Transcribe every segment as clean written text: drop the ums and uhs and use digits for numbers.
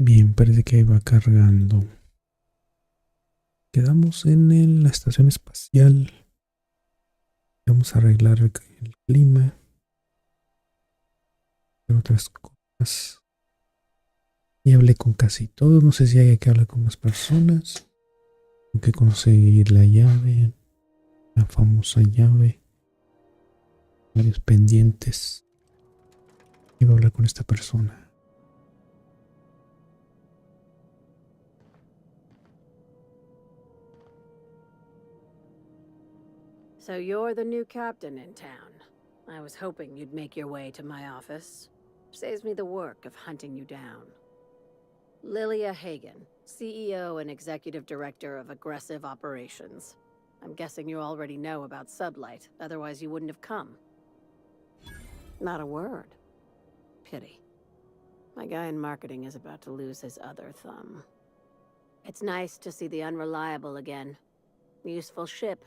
Bien, parece que va cargando. Quedamos en la estación espacial. Vamos a arreglar el clima y otras cosas. Y hablé con casi todos. No sé si hay que hablar con más personas. Tengo que conseguir la llave. La famosa llave. Varios pendientes. Y voy a hablar con esta persona. So you're the new captain in town. I was hoping you'd make your way to my office. Saves me the work of hunting you down. Lilia Hagen, CEO and Executive Director of Aggressive Operations. I'm guessing you already know about Sublight, otherwise you wouldn't have come. Not a word. Pity. My guy in marketing is about to lose his other thumb. It's nice to see the Unreliable again. Useful ship.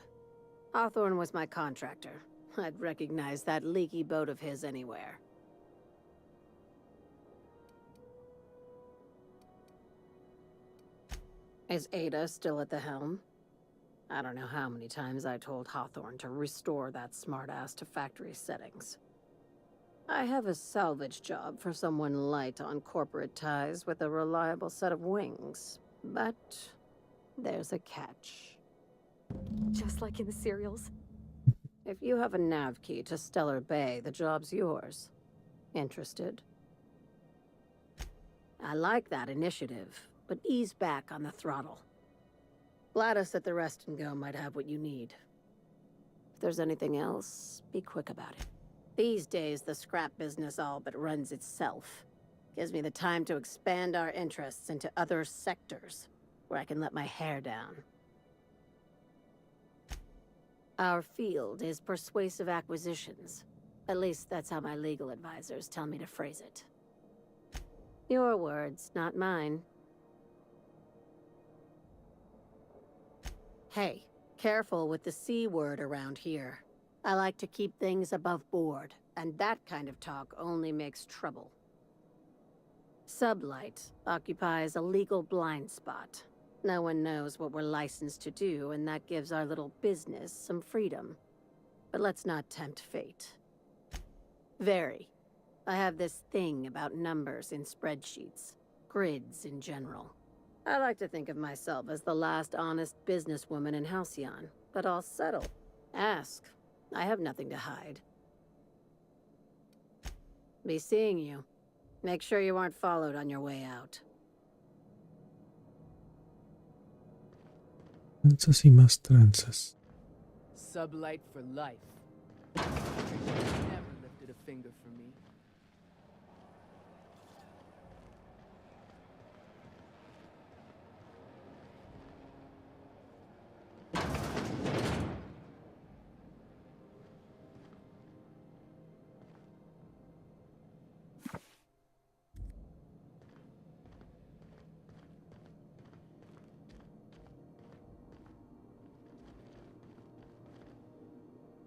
Hawthorne was my contractor. I'd recognize that leaky boat of his anywhere. Is Ada still at the helm? I don't know how many times I told Hawthorne to restore that smartass to factory settings. I have a salvage job for someone light on corporate ties with a reliable set of wings. But there's a catch. Just like in the serials? If you have a nav key to Stellar Bay, the job's yours. Interested? I like that initiative, but ease back on the throttle. Gladys at the Rest and Go might have what you need. If there's anything else, be quick about it. These days, the scrap business all but runs itself. Gives me the time to expand our interests into other sectors, where I can let my hair down. Our field is persuasive acquisitions. At least that's how my legal advisors tell me to phrase it. Your words, not mine. Hey, careful with the C word around here. I like to keep things above board, and that kind of talk only makes trouble. Sublight occupies a legal blind spot. No one knows what we're licensed to do, and that gives our little business some freedom. But let's not tempt fate. Very. I have this thing about numbers in spreadsheets. Grids in general. I like to think of myself as the last honest businesswoman in Halcyon, but I'll settle. Ask. I have nothing to hide. Be seeing you. Make sure you aren't followed on your way out. Tranzas y más tranzas. Sublight for life. Never lifted a finger for me.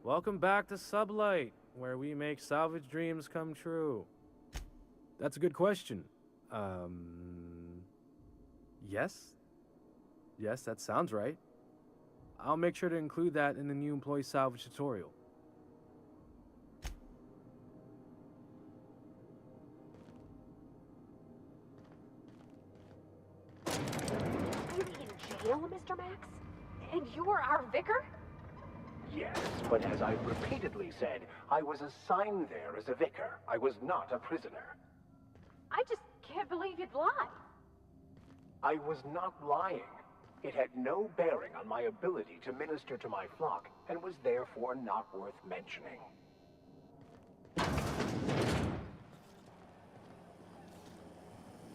Welcome back to Sublight, where we make salvage dreams come true. That's a good question. Yes? Yes, that sounds right. I'll make sure to include that in the new employee salvage tutorial. Really in jail, Mr. Max? And you're our vicar? Yes, but as I've repeatedly said, I was assigned there as a vicar. I was not a prisoner. I just can't believe you'd lie. I was not lying. It had no bearing on my ability to minister to my flock, and was therefore not worth mentioning.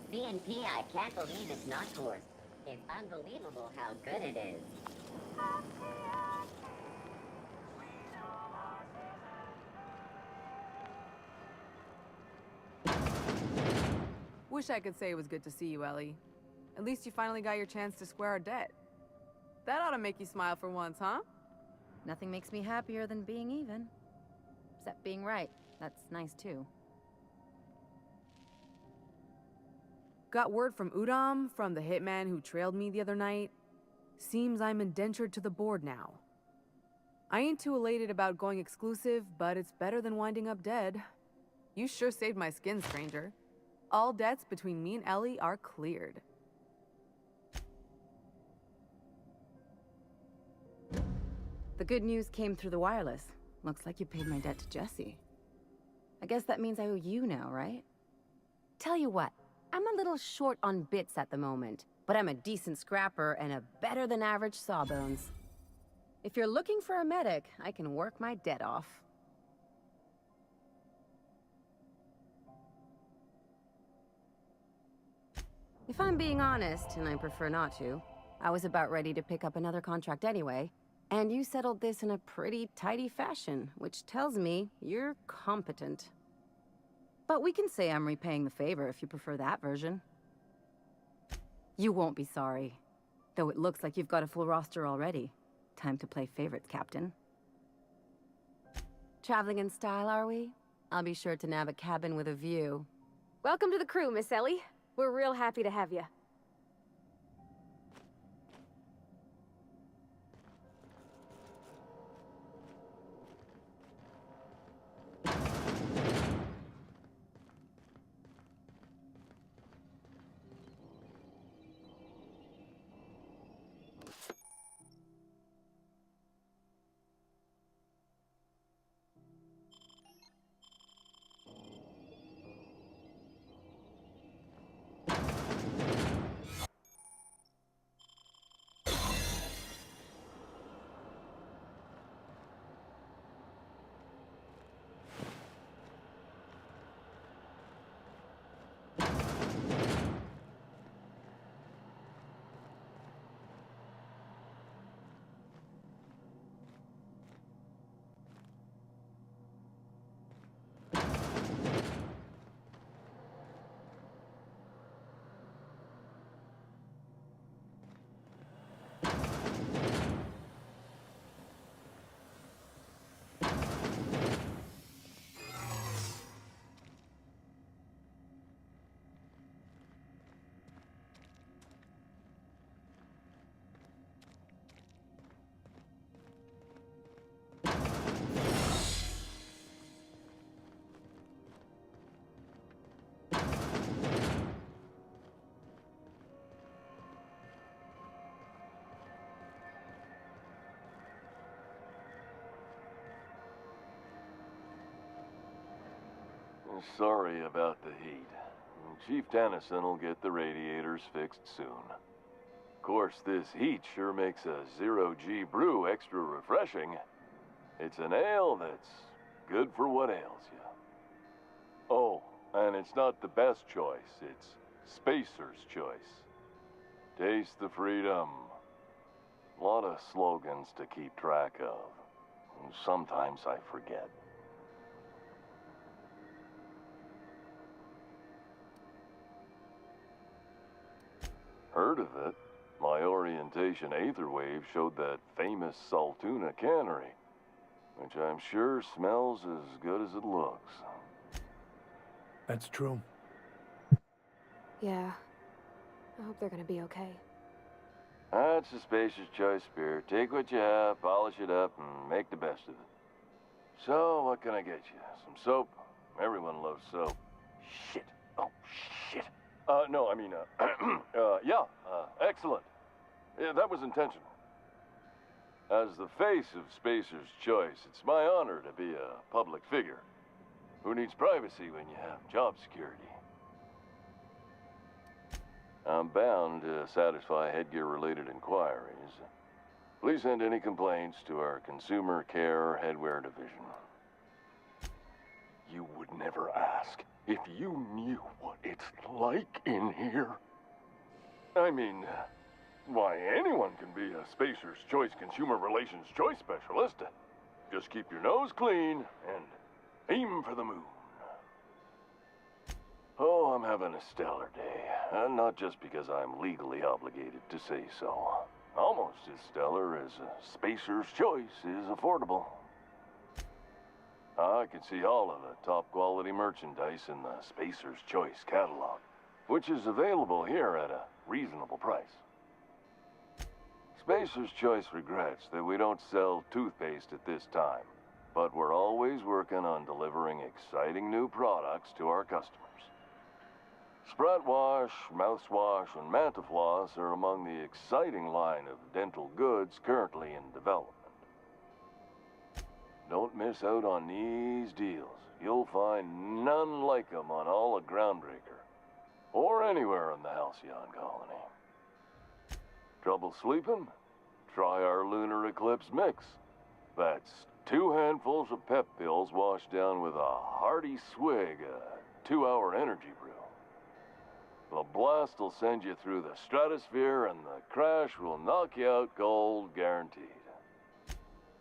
BNP, I can't believe it's not yours. It's unbelievable how good it is. Wish I could say it was good to see you, Ellie. At least you finally got your chance to square our debt. That ought to make you smile for once, huh? Nothing makes me happier than being even. Except being right. That's nice too. got word from Udom, from the hitman who trailed me the other night. Seems I'm indentured to the board now. I ain't too elated about going exclusive, but it's better than winding up dead. You sure saved my skin, stranger. All debts between me and Ellie are cleared. The good news came through the wireless. Looks like you paid my debt to Jesse. I guess that means I owe you now, right? Tell you what, I'm a little short on bits at the moment, but I'm a decent scrapper and a better than average sawbones. If you're looking for a medic, I can work my debt off. If I'm being honest, and I prefer not to, I was about ready to pick up another contract anyway, and you settled this in a pretty tidy fashion, which tells me you're competent. But we can say I'm repaying the favor if you prefer that version. You won't be sorry. Though it looks like you've got a full roster already. Time to play favorites, Captain. Traveling in style, are we? I'll be sure to nab a cabin with a view. Welcome to the crew, Miss Ellie. We're real happy to have you. Sorry about the heat. Chief Tennyson will get the radiators fixed soon. Of course, this heat sure makes a zero-G brew extra refreshing. It's an ale that's good for what ails you. Oh, and it's not the best choice. It's Spacer's choice. Taste the freedom. A lot of slogans to keep track of. Sometimes I forget. Heard of it. My orientation aetherwave showed that famous Saltuna cannery, which I'm sure smells as good as it looks. That's true. Yeah. I hope they're gonna be okay. That's a Spacer's choice beer. Take what you have, polish it up, and make the best of it. So, what can I get you? Some soap? Everyone loves soap. Shit. Oh, shit. No, I mean, excellent. Yeah, that was intentional. As the face of Spacer's choice, it's my honor to be a public figure. Who needs privacy when you have job security? I'm bound to satisfy headgear-related inquiries. Please send any complaints to our Consumer Care Headwear Division. You would never ask if you knew what it's like in here. I mean, why, anyone can be a Spacer's Choice Consumer Relations Choice Specialist. Just keep your nose clean and aim for the moon. Oh, I'm having a stellar day. And not just because I'm legally obligated to say so. Almost as stellar as a Spacer's Choice is affordable. I can see all of the top quality merchandise in the Spacer's Choice catalog. which is available here at a reasonable price. Spacer's Choice regrets that we don't sell toothpaste at this time, but we're always working on delivering exciting new products to our customers. Sprout Wash, Mouthwash, and Mantafloss are among the exciting line of dental goods currently in development. Don't miss out on these deals. You'll find none like them on all of Groundbreaker, or anywhere in the Halcyon colony. Trouble sleeping? Try our Lunar Eclipse mix. That's 2 handfuls of pep pills washed down with a hearty swig of 2-hour energy brew. The blast will send you through the stratosphere, and the crash will knock you out cold, guaranteed.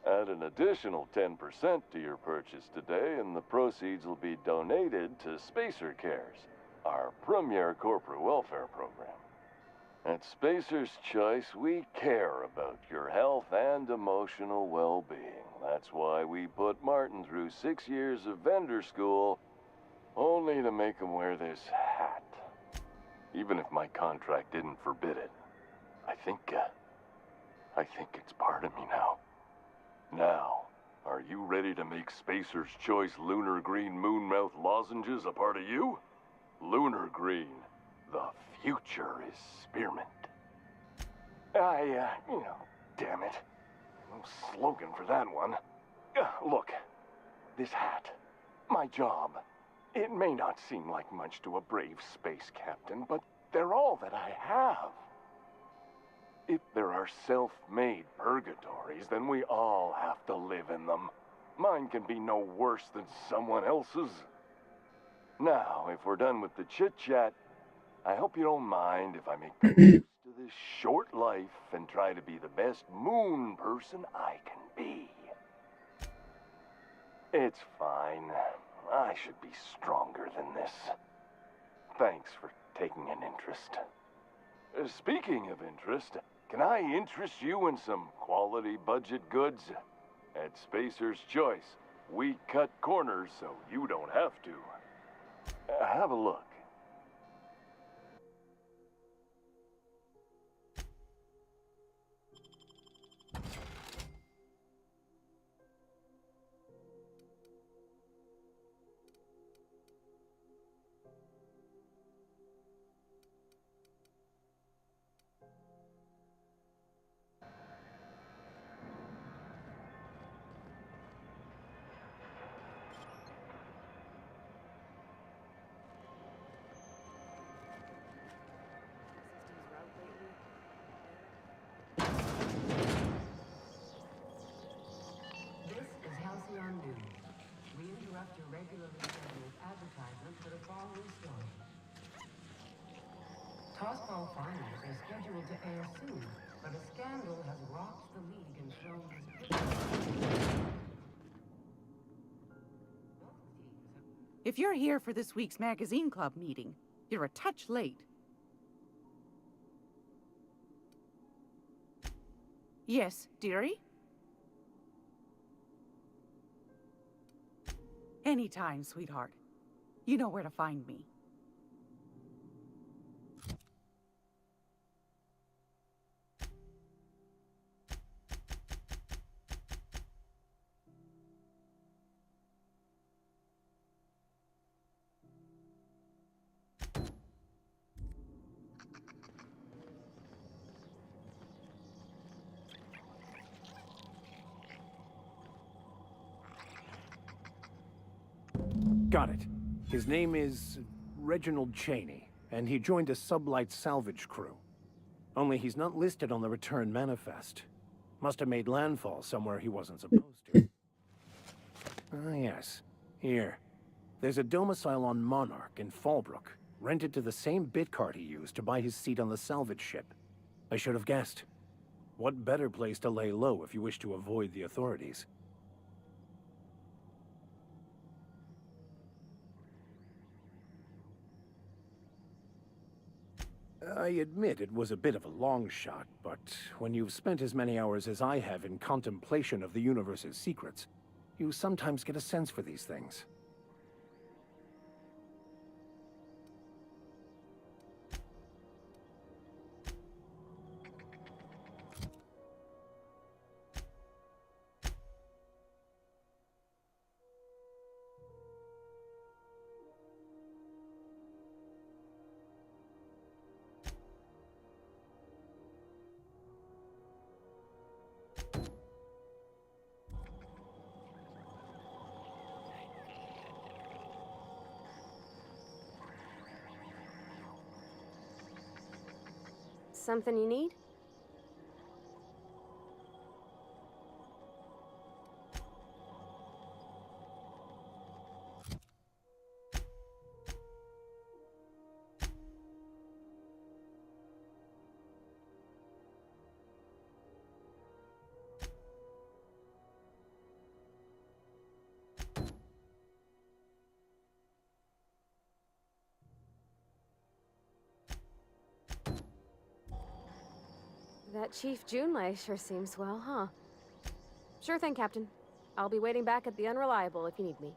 Add an additional 10% to your purchase today, and the proceeds will be donated to Spacer Cares, our premier corporate welfare program. At Spacer's Choice, we care about your health and emotional well-being. That's why we put Martin through 6 years of vendor school, only to make him wear this hat. Even if my contract didn't forbid it, I think it's part of me now. Now, are you ready to make Spacer's Choice Lunar Green Moonmouth lozenges a part of you? Lunar Green, the future is spearmint. Damn it. No slogan for that one. Look, this hat, my job. It may not seem like much to a brave space captain, but they're all that I have. If there are self-made purgatories, then we all have to live in them. Mine can be no worse than someone else's. Now, if we're done with the chit-chat, I hope you don't mind if I make the most of this short life and try to be the best moon person I can be. It's fine. I should be stronger than this. Thanks for taking an interest. Speaking of interest, can I interest you in some quality budget goods? At Spacer's Choice, we cut corners so you don't have to. Have a look. This is Halcyon News. We interrupt your regularly scheduled advertisement for the following story. Tossball Finals is scheduled to air soon, but a scandal has rocked the league and thrown his... If you're here for this week's magazine club meeting, you're a touch late. Yes, dearie? Anytime, sweetheart. You know where to find me. Got it. His name is Reginald Cheney, and he joined a sublight salvage crew. Only he's not listed on the return manifest. Must have made landfall somewhere he wasn't supposed to. Ah, yes. Here. There's a domicile on Monarch in Fallbrook, rented to the same bit card he used to buy his seat on the salvage ship. I should have guessed. What better place to lay low if you wish to avoid the authorities? I admit it was a bit of a long shot, but when you've spent as many hours as I have in contemplation of the universe's secrets, you sometimes get a sense for these things. Something you need? That Chief Junlei sure seems well, huh? Sure thing, Captain. I'll be waiting back at the Unreliable if you need me.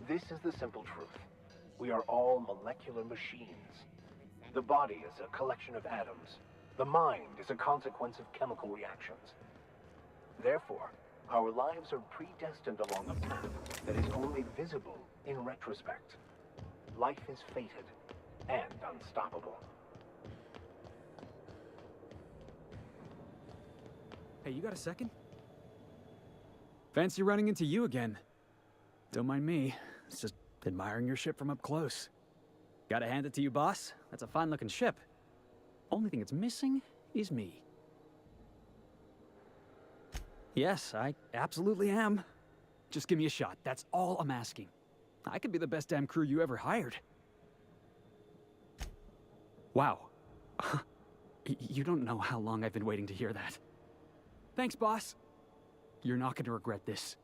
This is the simple truth. We are all molecular machines. The body is a collection of atoms. The mind is a consequence of chemical reactions. Therefore, our lives are predestined along a path that is only visible in retrospect. Life is fated and unstoppable. Hey, you got a second? Fancy running into you again. Don't mind me. It's just admiring your ship from up close. Gotta hand it to you, boss. That's a fine-looking ship. Only thing it's missing is me. Yes, I absolutely am. Just give me a shot. That's all I'm asking. I could be the best damn crew you ever hired. Wow. You don't know how long I've been waiting to hear that. Thanks, boss. You're not gonna regret this.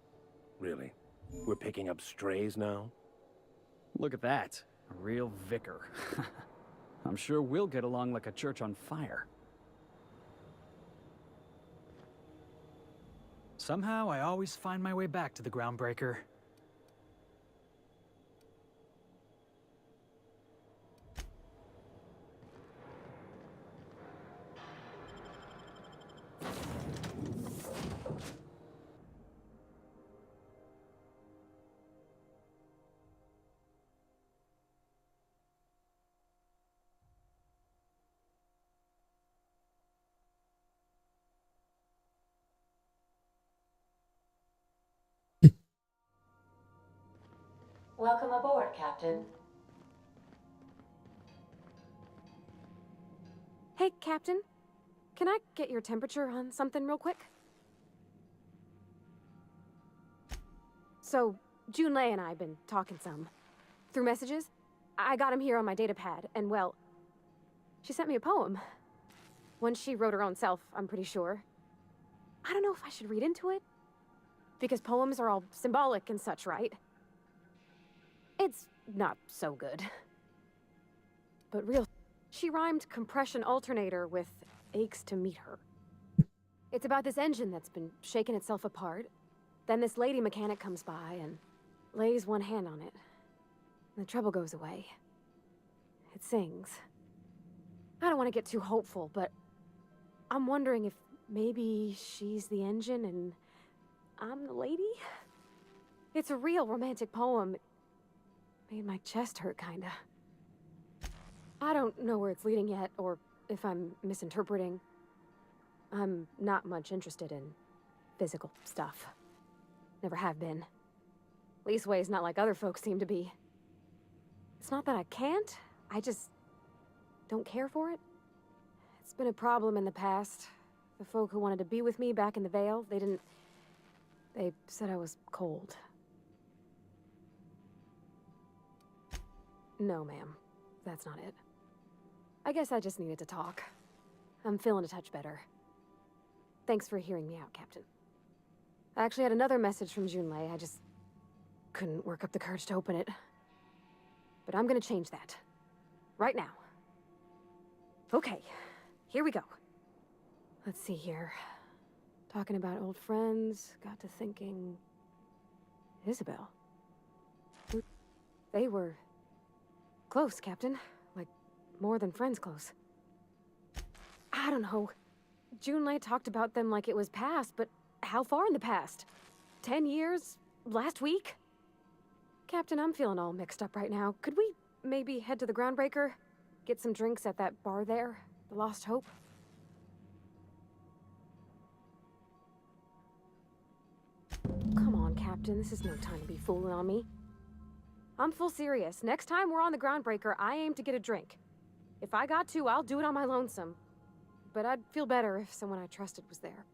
Really? We're picking up strays now? Look at that. A real vicar. I'm sure we'll get along like a church on fire. Somehow, I always find my way back to the Groundbreaker. Welcome aboard, Captain. Hey, Captain. Can I get your temperature on something real quick? So, Junlei and I have been talking some. Through messages. I got him here on my datapad, and well, she sent me a poem. One she wrote her own self, I'm pretty sure. I don't know if I should read into it. Because poems are all symbolic and such, right? It's not so good. But real... She rhymed compression alternator with aches to meet her. It's about this engine that's been shaking itself apart. Then this lady mechanic comes by and lays one hand on it. And the trouble goes away. It sings. I don't want to get too hopeful, but I'm wondering if maybe she's the engine and I'm the lady? It's a real romantic poem. It made my chest hurt, kinda. I don't know where it's leading yet, or if I'm misinterpreting. I'm not much interested in physical stuff. Never have been. Leastways, not like other folks seem to be. It's not that I can't, I just don't care for it. It's been a problem in the past. The folk who wanted to be with me back in the Vale, they said I was cold. No, ma'am. That's not it. I guess I just needed to talk. I'm feeling a touch better. Thanks for hearing me out, Captain. I actually had another message from Junlei. I just couldn't work up the courage to open it. But I'm gonna change that. Right now. Okay, here we go. Let's see here. Talking about old friends, got to thinking... Isabel. They were... close, Captain. Like, more than friends close. I don't know. Junlei talked about them like it was past, but how far in the past? 10 years? Last week? Captain, I'm feeling all mixed up right now. Could we maybe head to the Groundbreaker? Get some drinks at that bar there? The Lost Hope? Come on, Captain. This is no time to be fooling on me. I'm full serious. Next time we're on the Groundbreaker, I aim to get a drink. If I got to, I'll do it on my lonesome. But I'd feel better if someone I trusted was there.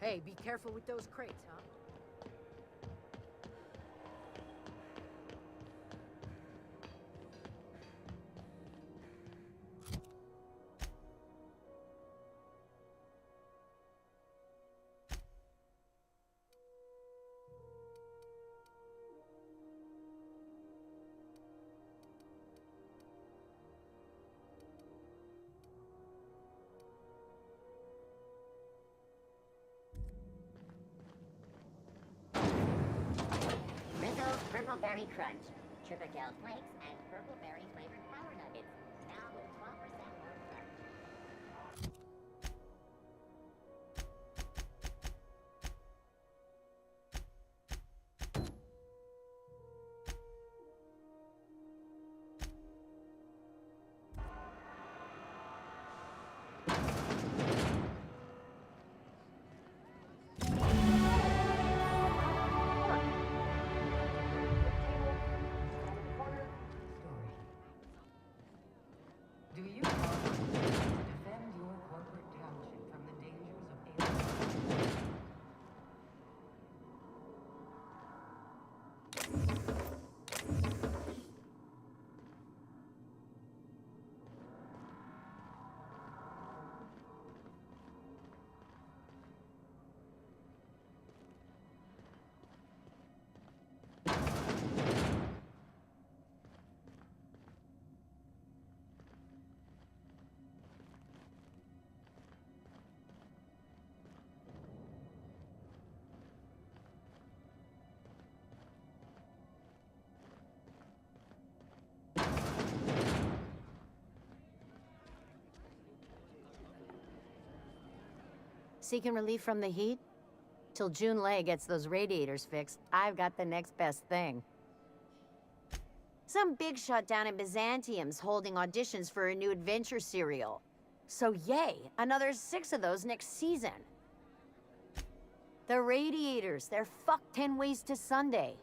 Hey, be careful with those crates, huh? Rizzo's Purple Berry Crunch, Tripical Flakes, and Purple Berry flavored Power Nuggets. Now with 12% more starch. Seeking relief from the heat? Till June Lay gets those radiators fixed, I've got the next best thing. Some big shot down in Byzantium's holding auditions for a new adventure serial. So yay, another 6 of those next season. The radiators, they're fucked 10 ways to Sunday.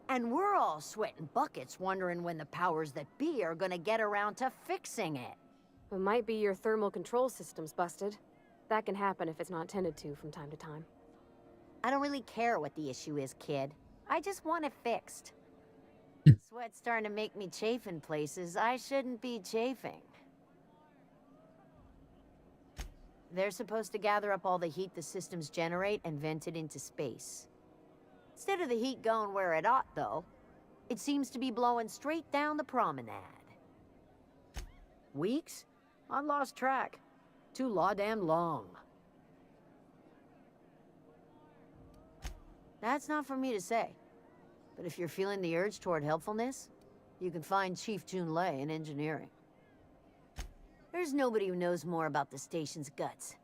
And we're all sweating buckets wondering when the powers that be are gonna get around to fixing it. It might be your thermal control system's busted. That can happen if it's not tended to from time to time. I don't really care what the issue is, kid. I just want it fixed. Sweat's starting to make me chafe in places I shouldn't be chafing. They're supposed to gather up all the heat the systems generate and vent it into space. Instead of the heat going where it ought, though, it seems to be blowing straight down the promenade. Weeks? I lost track. Too law-damn long. That's not for me to say. But if you're feeling the urge toward helpfulness, you can find Chief Jun Lei in engineering. There's nobody who knows more about the station's guts.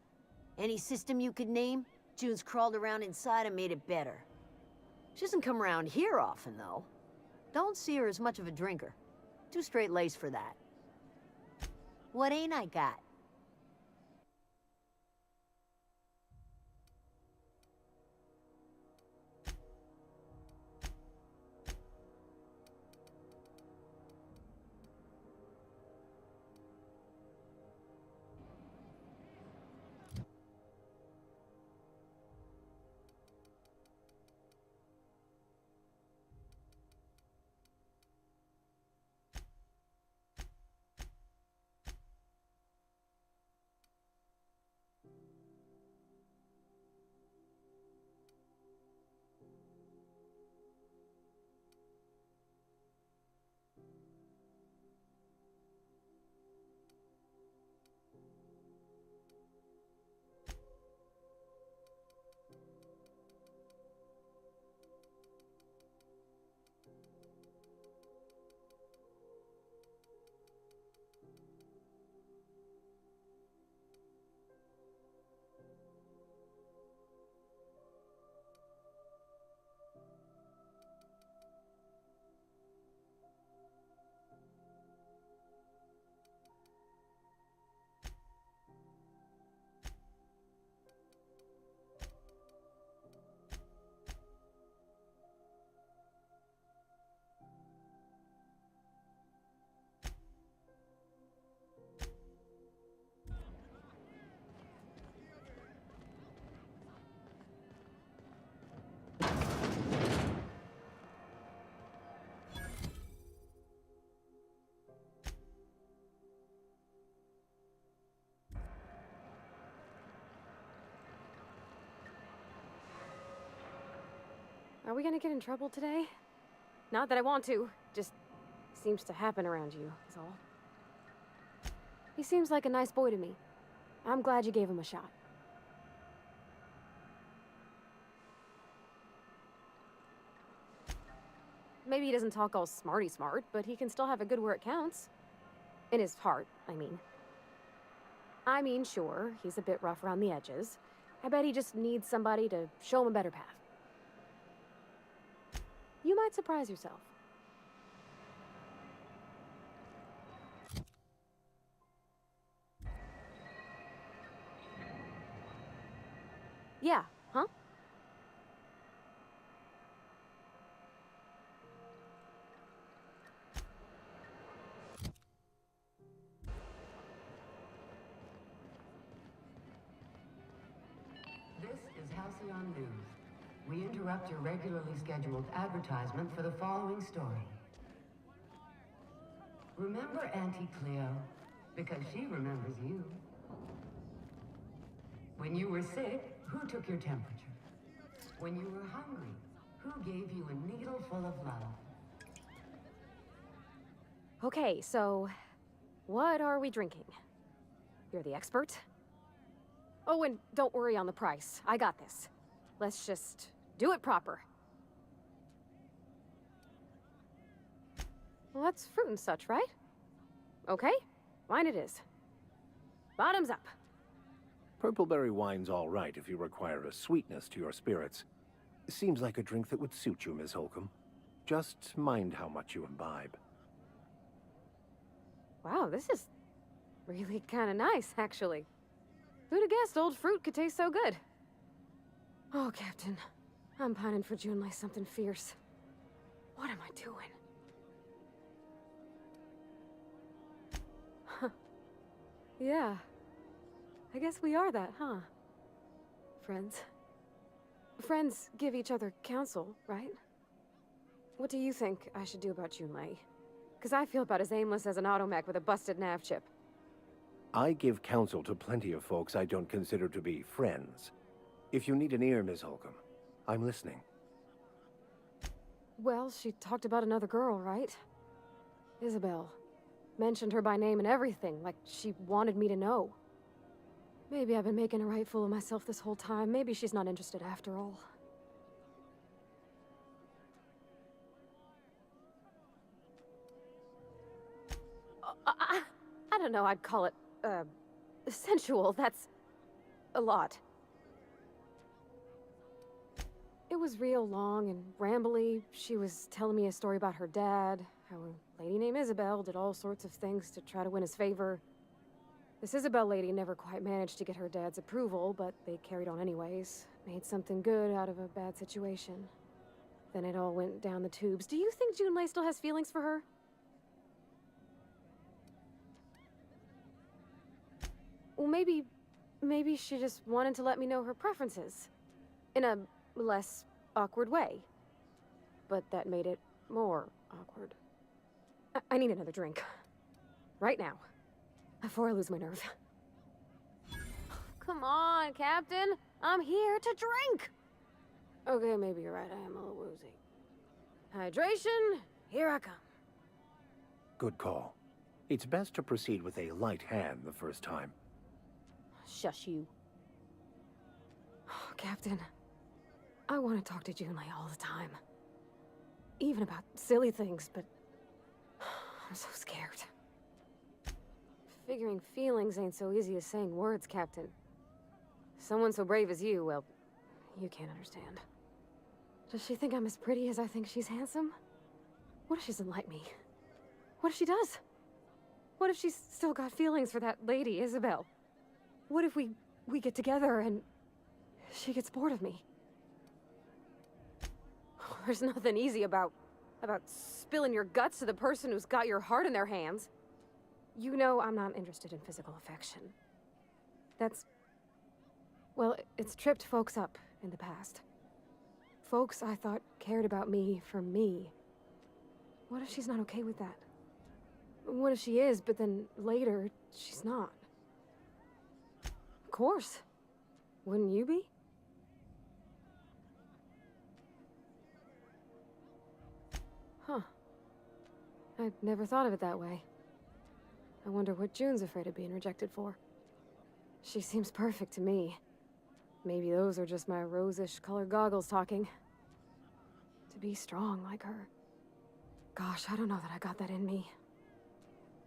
Any system you could name, June's crawled around inside and made it better. She doesn't come around here often, though. Don't see her as much of a drinker. Too straight-laced for that. What ain't I got? Are we gonna get in trouble today? Not that I want to, just seems to happen around you, is all. He seems like a nice boy to me. I'm glad you gave him a shot. Maybe he doesn't talk all smarty smart, but he can still have a good where it counts. In his heart, I mean. Sure, he's a bit rough around the edges. I bet he just needs somebody to show him a better path. You might surprise yourself. Yeah, huh? This is Halcyon News. We interrupt your regularly scheduled advertisement for the following story. Remember Auntie Cleo? Because she remembers you. When you were sick, who took your temperature? When you were hungry, who gave you a needle full of love? Okay, so what are we drinking? You're the expert? Oh, and don't worry on the price. I got this. Let's just do it proper. Well, that's fruit and such, right? Okay, mine it is. Bottoms up. Purpleberry wine's all right if you require a sweetness to your spirits. Seems like a drink that would suit you, Miss Holcomb. Just mind how much you imbibe. Wow, this is really kind of nice, actually. Who'd have guessed old fruit could taste so good? Oh, Captain. I'm pining for June like something fierce. What am I doing? Huh. Yeah. I guess we are that, huh? Friends. Friends give each other counsel, right? What do you think I should do about Junlei? Because I feel about as aimless as an automech with a busted nav chip. I give counsel to plenty of folks I don't consider to be friends. If you need an ear, Miss Holcomb, I'm listening. Well, she talked about another girl, right? Isabel. Mentioned her by name and everything, like she wanted me to know. Maybe I've been making a right fool of myself this whole time. Maybe she's not interested after all. I don't know, I'd call it, sensual. That's a lot. It was real long and rambly. She was telling me a story about her dad, how a lady named Isabel did all sorts of things to try to win his favor. This Isabel lady never quite managed to get her dad's approval, but they carried on anyways. Made something good out of a bad situation. Then it all went down the tubes. Do you think Junlei still has feelings for her? Well, maybe she just wanted to let me know her preferences. In a less awkward way. But that made it more awkward. I need another drink. Right now. Before I lose my nerve. Come on, Captain. I'm here to drink. Okay, maybe you're right. I am a little woozy. Hydration, here I come. Good call. It's best to proceed with a light hand the first time. Shush you. Oh, Captain, I want to talk to Junlei all the time. Even about silly things, but I'm so scared. Figuring feelings ain't so easy as saying words, Captain. Someone so brave as you, well, you can't understand. Does she think I'm as pretty as I think she's handsome? What if she doesn't like me? What if she does? What if she's still got feelings for that lady, Isabel? What if we get together and she gets bored of me? There's nothing easy about spilling your guts to the person who's got your heart in their hands. You know I'm not interested in physical affection. Well, it's tripped folks up in the past. Folks I thought cared about me for me. What if she's not okay with that? What if she is, but then later, she's not? Of course. Wouldn't you be? Huh. I'd never thought of it that way. I wonder what June's afraid of being rejected for. She seems perfect to me. Maybe those are just my rosish colored goggles talking. To be strong like her. Gosh, I don't know that I got that in me.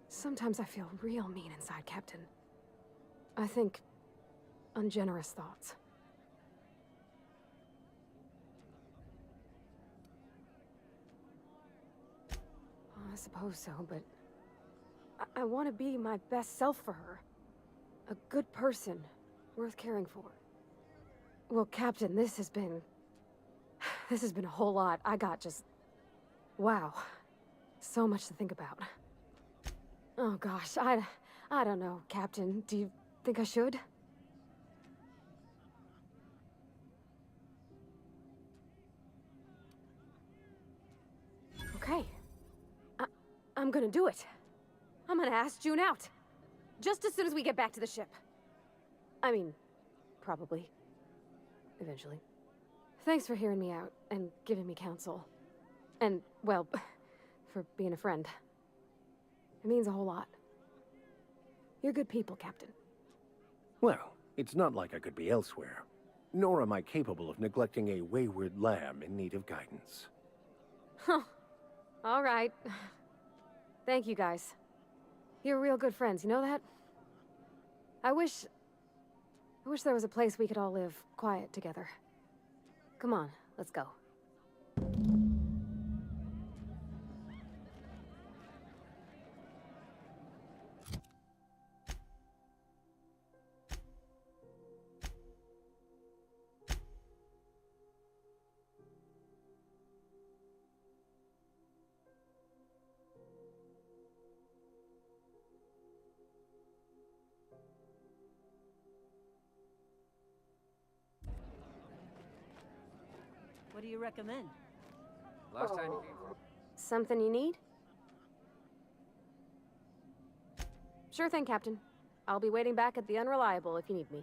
Sometimes I feel real mean inside, Captain. I think ungenerous thoughts. I suppose so, but I want to be my best self for her. A good person, worth caring for. Well, Captain, this has been a whole lot. I got just... wow. So much to think about. Oh gosh, I don't know, Captain. Do you think I should? Okay. I'm gonna do it. I'm gonna ask June out. Just as soon as we get back to the ship. I mean, probably. Eventually. Thanks for hearing me out and giving me counsel. And, well, for being a friend. It means a whole lot. You're good people, Captain. Well, it's not like I could be elsewhere. Nor am I capable of neglecting a wayward lamb in need of guidance. Huh. All right. Thank you, guys. You're real good friends, you know that? I wish I wish there was a place we could all live quiet together. Come on, let's go. What do you recommend? Last time you came from. Something you need? Sure thing, Captain. I'll be waiting back at the Unreliable if you need me.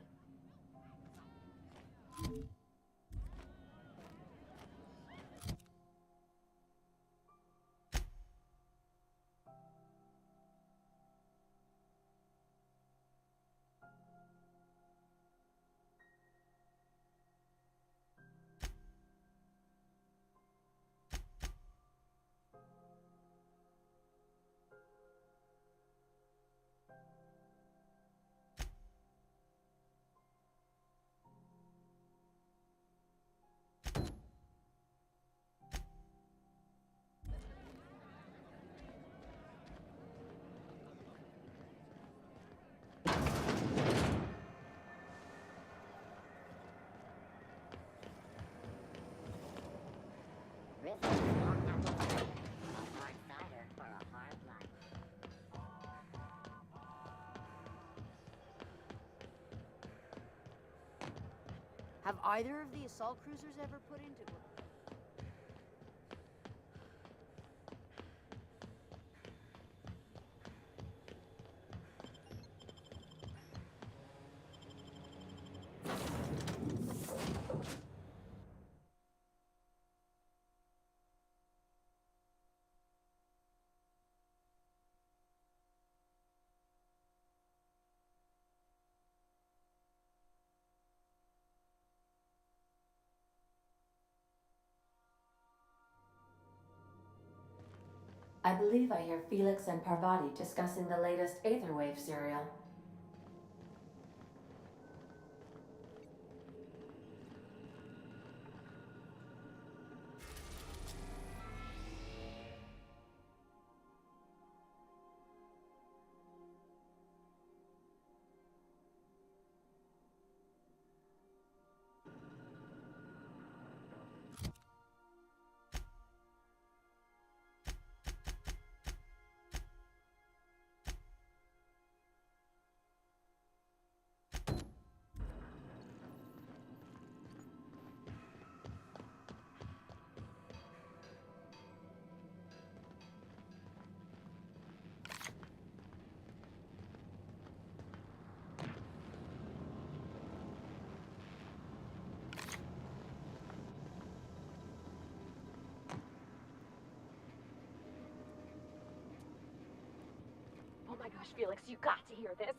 Have either of the assault cruisers ever put into... I believe I hear Felix and Parvati discussing the latest Aetherwave serial. Oh my gosh, Felix, you got to hear this.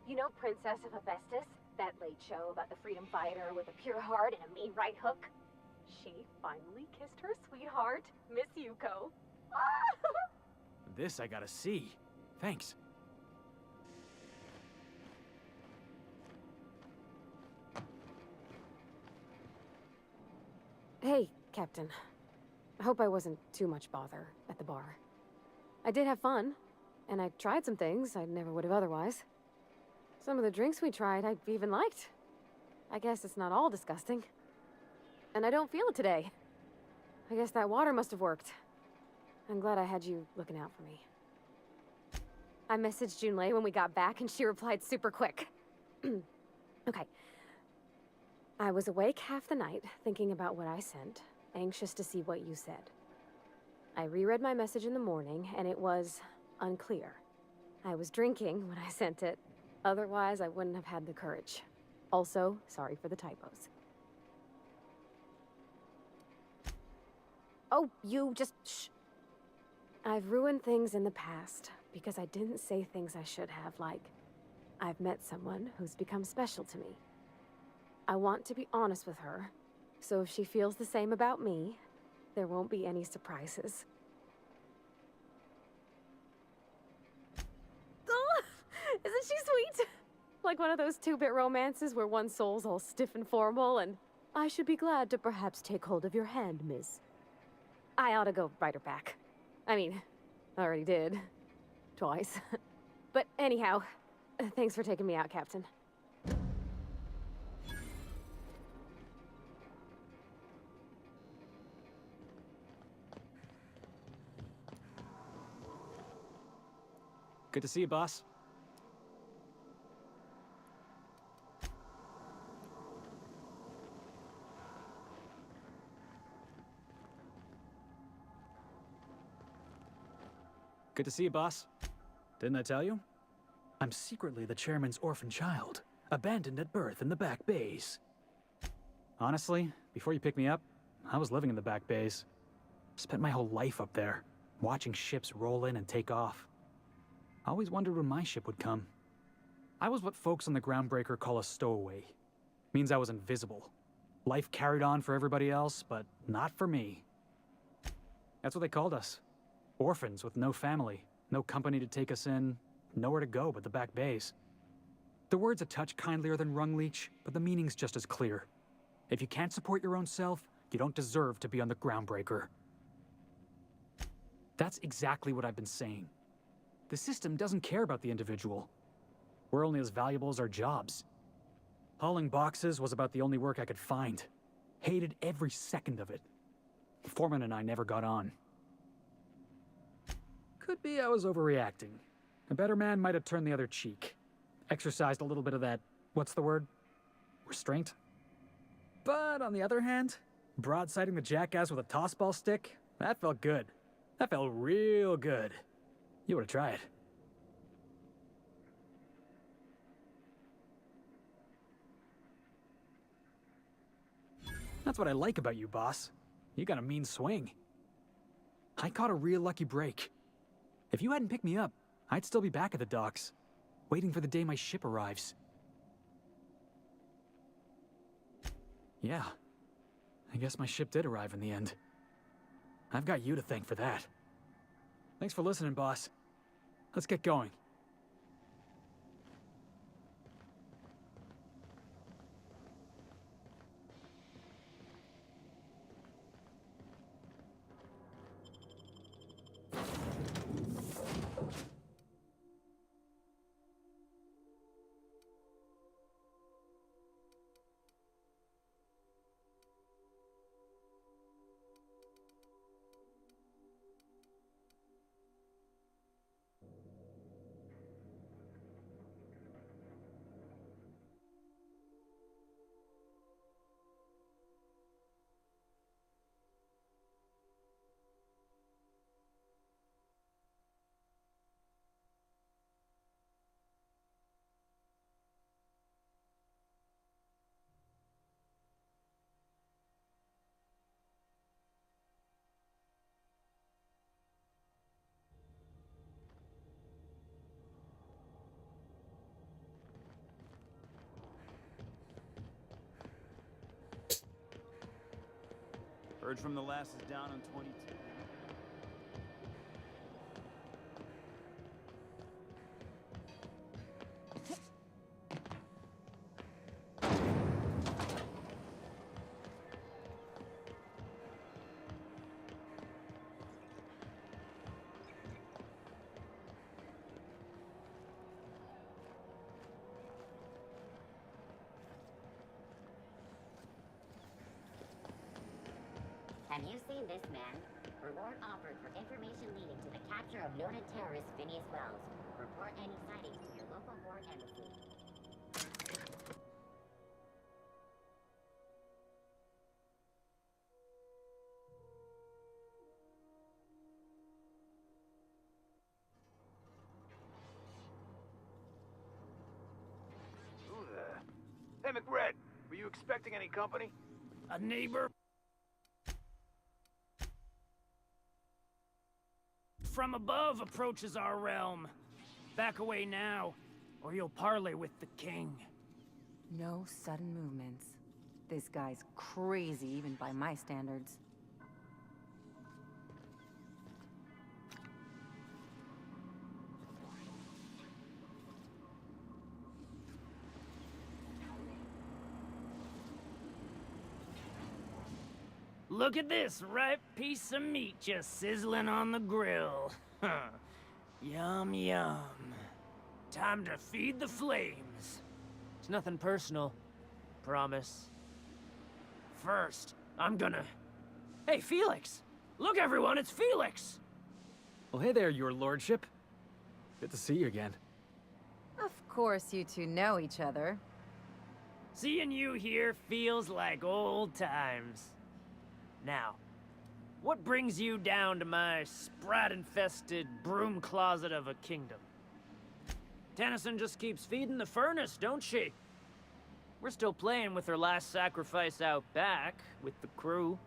You know Princess of Hephaestus? That late show about the freedom fighter with a pure heart and a mean right hook? She finally kissed her sweetheart, Miss Yuko. This I gotta see. Thanks. Hey, Captain. I hope I wasn't too much bother at the bar. I did have fun, and I tried some things I never would have otherwise. Some of the drinks we tried I even liked. I guess it's not all disgusting. And I don't feel it today. I guess that water must have worked. I'm glad I had you looking out for me. I messaged Junlei when we got back and she replied super quick. Okay. I was awake half the night thinking about what I sent, anxious to see what you said. I reread my message in the morning and it was unclear. I was drinking when I sent it. Otherwise, I wouldn't have had the courage. Also, sorry for the typos. Oh, you just shh. I've ruined things in the past because I didn't say things I should have, like, I've met someone who's become special to me. I want to be honest with her, so if she feels the same about me, there won't be any surprises. Oh, isn't she sweet? Like one of those two-bit romances where one soul's all stiff and formal and I should be glad to perhaps take hold of your hand, miss. I ought to go write her back. I mean, I already did. Twice. But anyhow, thanks for taking me out, Captain. Good to see you, boss. Good to see you, boss. Didn't I tell you? I'm secretly the chairman's orphan child, abandoned at birth in the back bays. Honestly, before you picked me up, I was living in the back bays. Spent my whole life up there, watching ships roll in and take off. I always wondered when my ship would come. I was what folks on the Groundbreaker call a stowaway. Means I was invisible. Life carried on for everybody else, but not for me. That's what they called us. Orphans with no family, no company to take us in, nowhere to go but the back bays. The word's a touch kindlier than Rungleech, but the meaning's just as clear. If you can't support your own self, you don't deserve to be on the Groundbreaker. That's exactly what I've been saying. The system doesn't care about the individual. We're only as valuable as our jobs. Hauling boxes was about the only work I could find. Hated every second of it. Foreman and I never got on. Could be I was overreacting. A better man might have turned the other cheek. Exercised a little bit of that, what's the word? Restraint? But on the other hand, broadsiding the jackass with a tossball stick, that felt good. That felt real good. You ought to try it. That's what I like about you, boss. You got a mean swing. I caught a real lucky break. If you hadn't picked me up, I'd still be back at the docks, waiting for the day my ship arrives. Yeah, I guess my ship did arrive in the end. I've got you to thank for that. Thanks for listening, boss. Let's get going. Heard from the last is down on 22. Have you seen this man? Reward offered for information leading to the capture of noted terrorist Phineas Wells. Report any sightings to your local board embassy. Who the... Hey, McRed, were you expecting any company? A neighbor? From above approaches our realm. Back away now, or you'll parley with the king. No sudden movements. This guy's crazy, even by my standards. Look at this ripe piece of meat just sizzling on the grill. Yum, yum. Time to feed the flames. It's nothing personal. Promise. First, I'm gonna... Hey, Felix! Look, everyone, it's Felix! Well, hey there, your lordship. Good to see you again. Of course you two know each other. Seeing you here feels like old times. Now, what brings you down to my sprat-infested broom closet of a kingdom? Tennyson just keeps feeding the furnace, don't she? We're still playing with her last sacrifice out back, with the crew.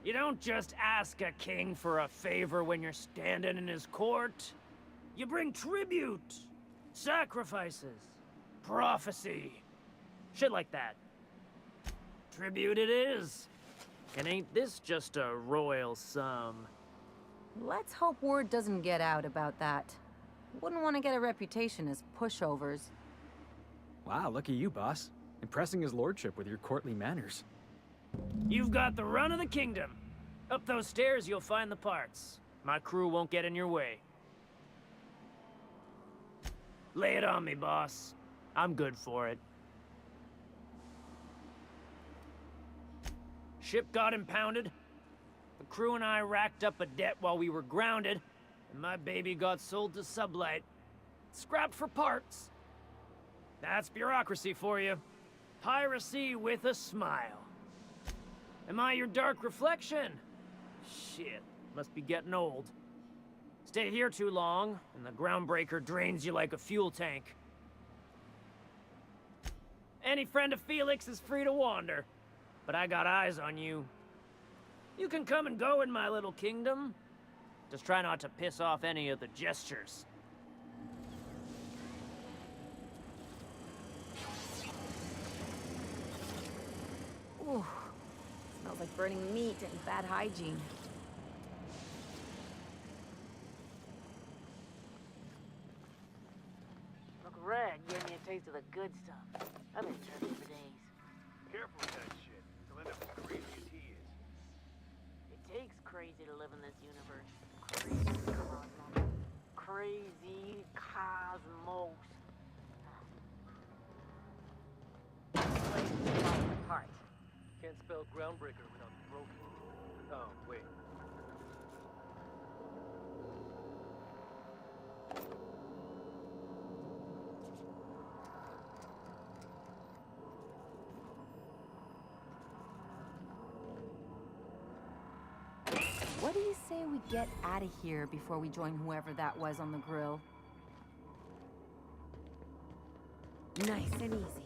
You don't just ask a king for a favor when you're standing in his court. You bring tribute, sacrifices, prophecy, shit like that. Tribute it is. And ain't this just a royal sum? Let's hope word doesn't get out about that. Wouldn't want to get a reputation as pushovers. Wow, look at you, boss. Impressing his lordship with your courtly manners. You've got the run of the kingdom. Up those stairs, you'll find the parts. My crew won't get in your way. Lay it on me, boss. I'm good for it. Ship got impounded. The crew and I racked up a debt while we were grounded, and my baby got sold to Sublight. Scrapped for parts. That's bureaucracy for you. Piracy with a smile. Am I your dark reflection? Shit, must be getting old. Stay here too long, and the groundbreaker drains you like a fuel tank. Any friend of Felix is free to wander, but I got eyes on you. You can come and go in my little kingdom. Just try not to piss off any of the gestures. Ooh, smells like burning meat and bad hygiene. Look, Red gave me a taste of the good stuff. I've been thirsty for days. Careful with that shit. He'll end up as crazy as he is. It takes crazy to live in this universe. Crazy cosmos. Crazy cosmos. Place is falling apart. Can't spell groundbreaker without broken. Oh, wait. What do you say we get out of here before we join whoever that was on the grill? Nice and easy.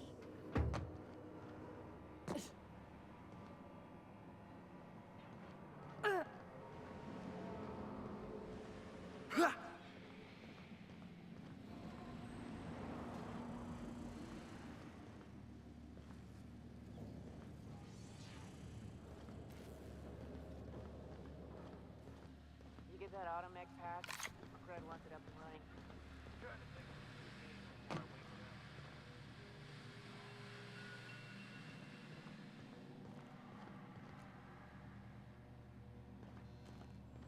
You get that automech patch? Fred wants it up and running.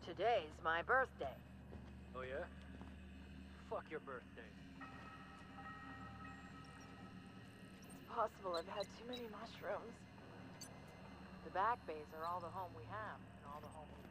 Today's my birthday. Oh, yeah? Fuck your birthday. It's possible I've had too many mushrooms. The back bays are all the home we have, and all the home we need.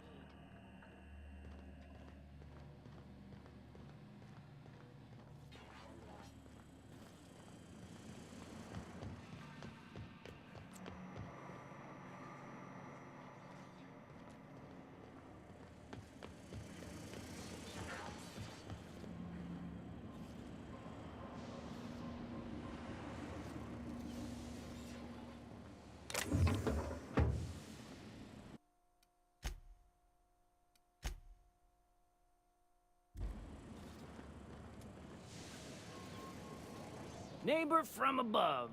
Neighbor from above.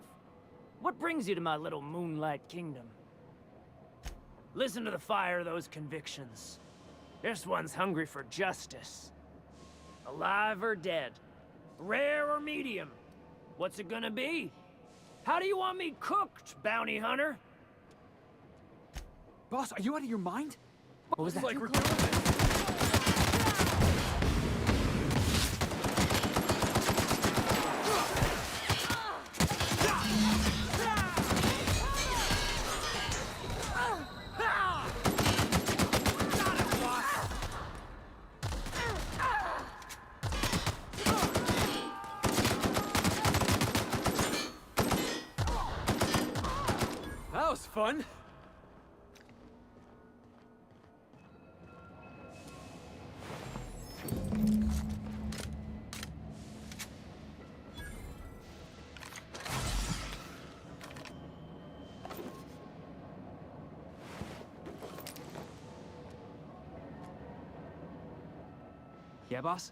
What brings you to my little moonlight kingdom? Listen to the fire of those convictions. This one's hungry for justice. Alive or dead? Rare or medium? What's it gonna be? How do you want me cooked, bounty hunter? Boss, are you out of your mind? What was that? Like we're doing this. That was fun. Yeah, boss?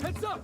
Heads up!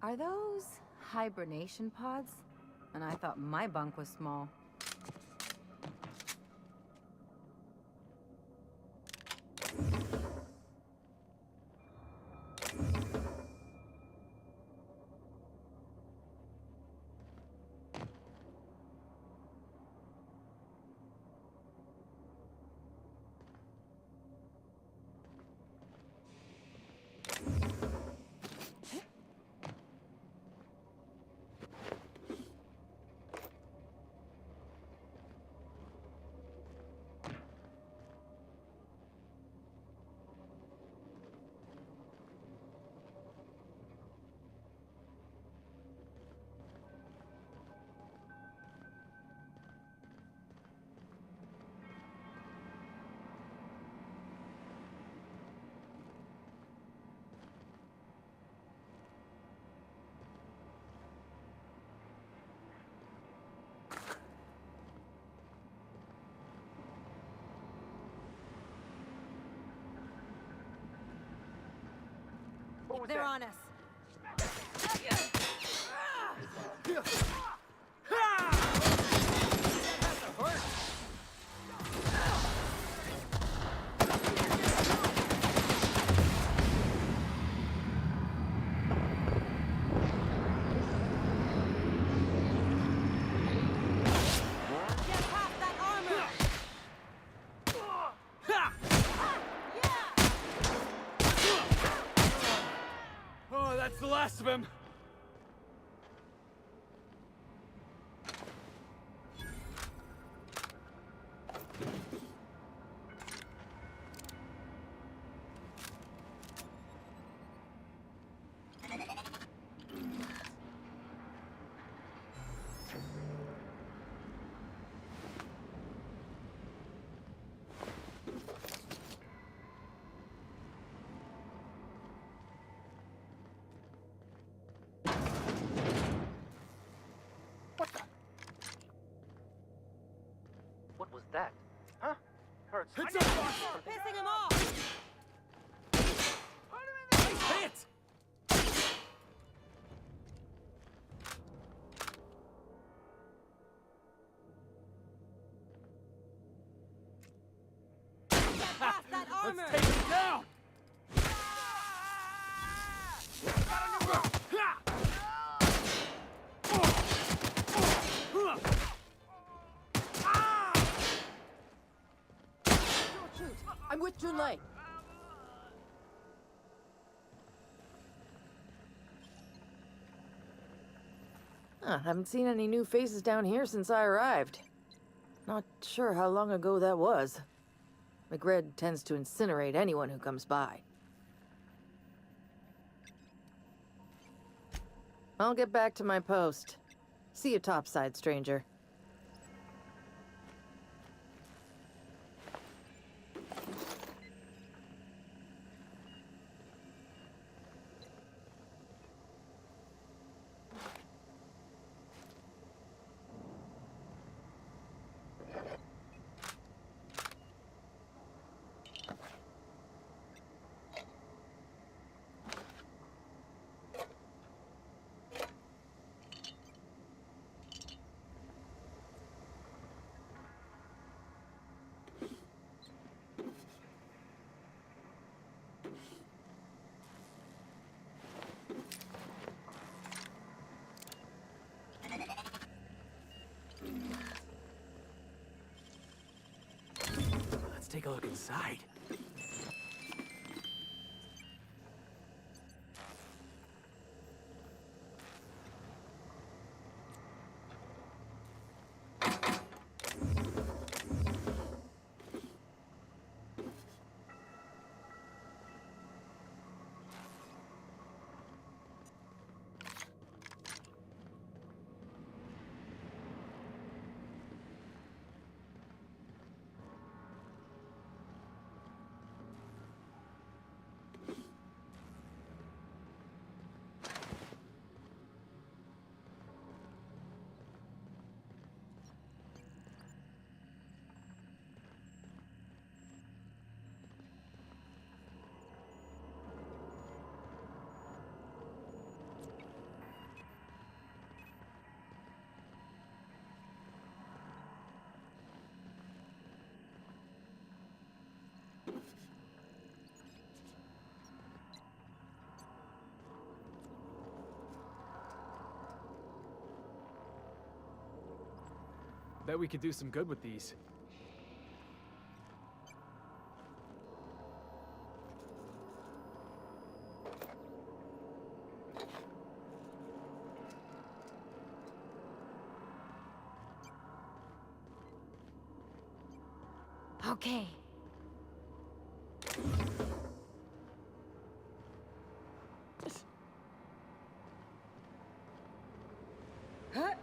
Are those hibernation pods? And I thought my bunk was small. was They're that? on us. Oh, that's the last of him. What was that? Huh? Hurts. It's I a need- Pissing him off! hit! Past that armor! Let's take him down! Don't shoot! I'm with Junlei! Haven't seen any new faces down here since I arrived. Not sure how long ago that was. McRed tends to incinerate anyone who comes by. I'll get back to my post. See you topside, stranger. Let's take a look inside. Bet we could do some good with these. Okay. Huh?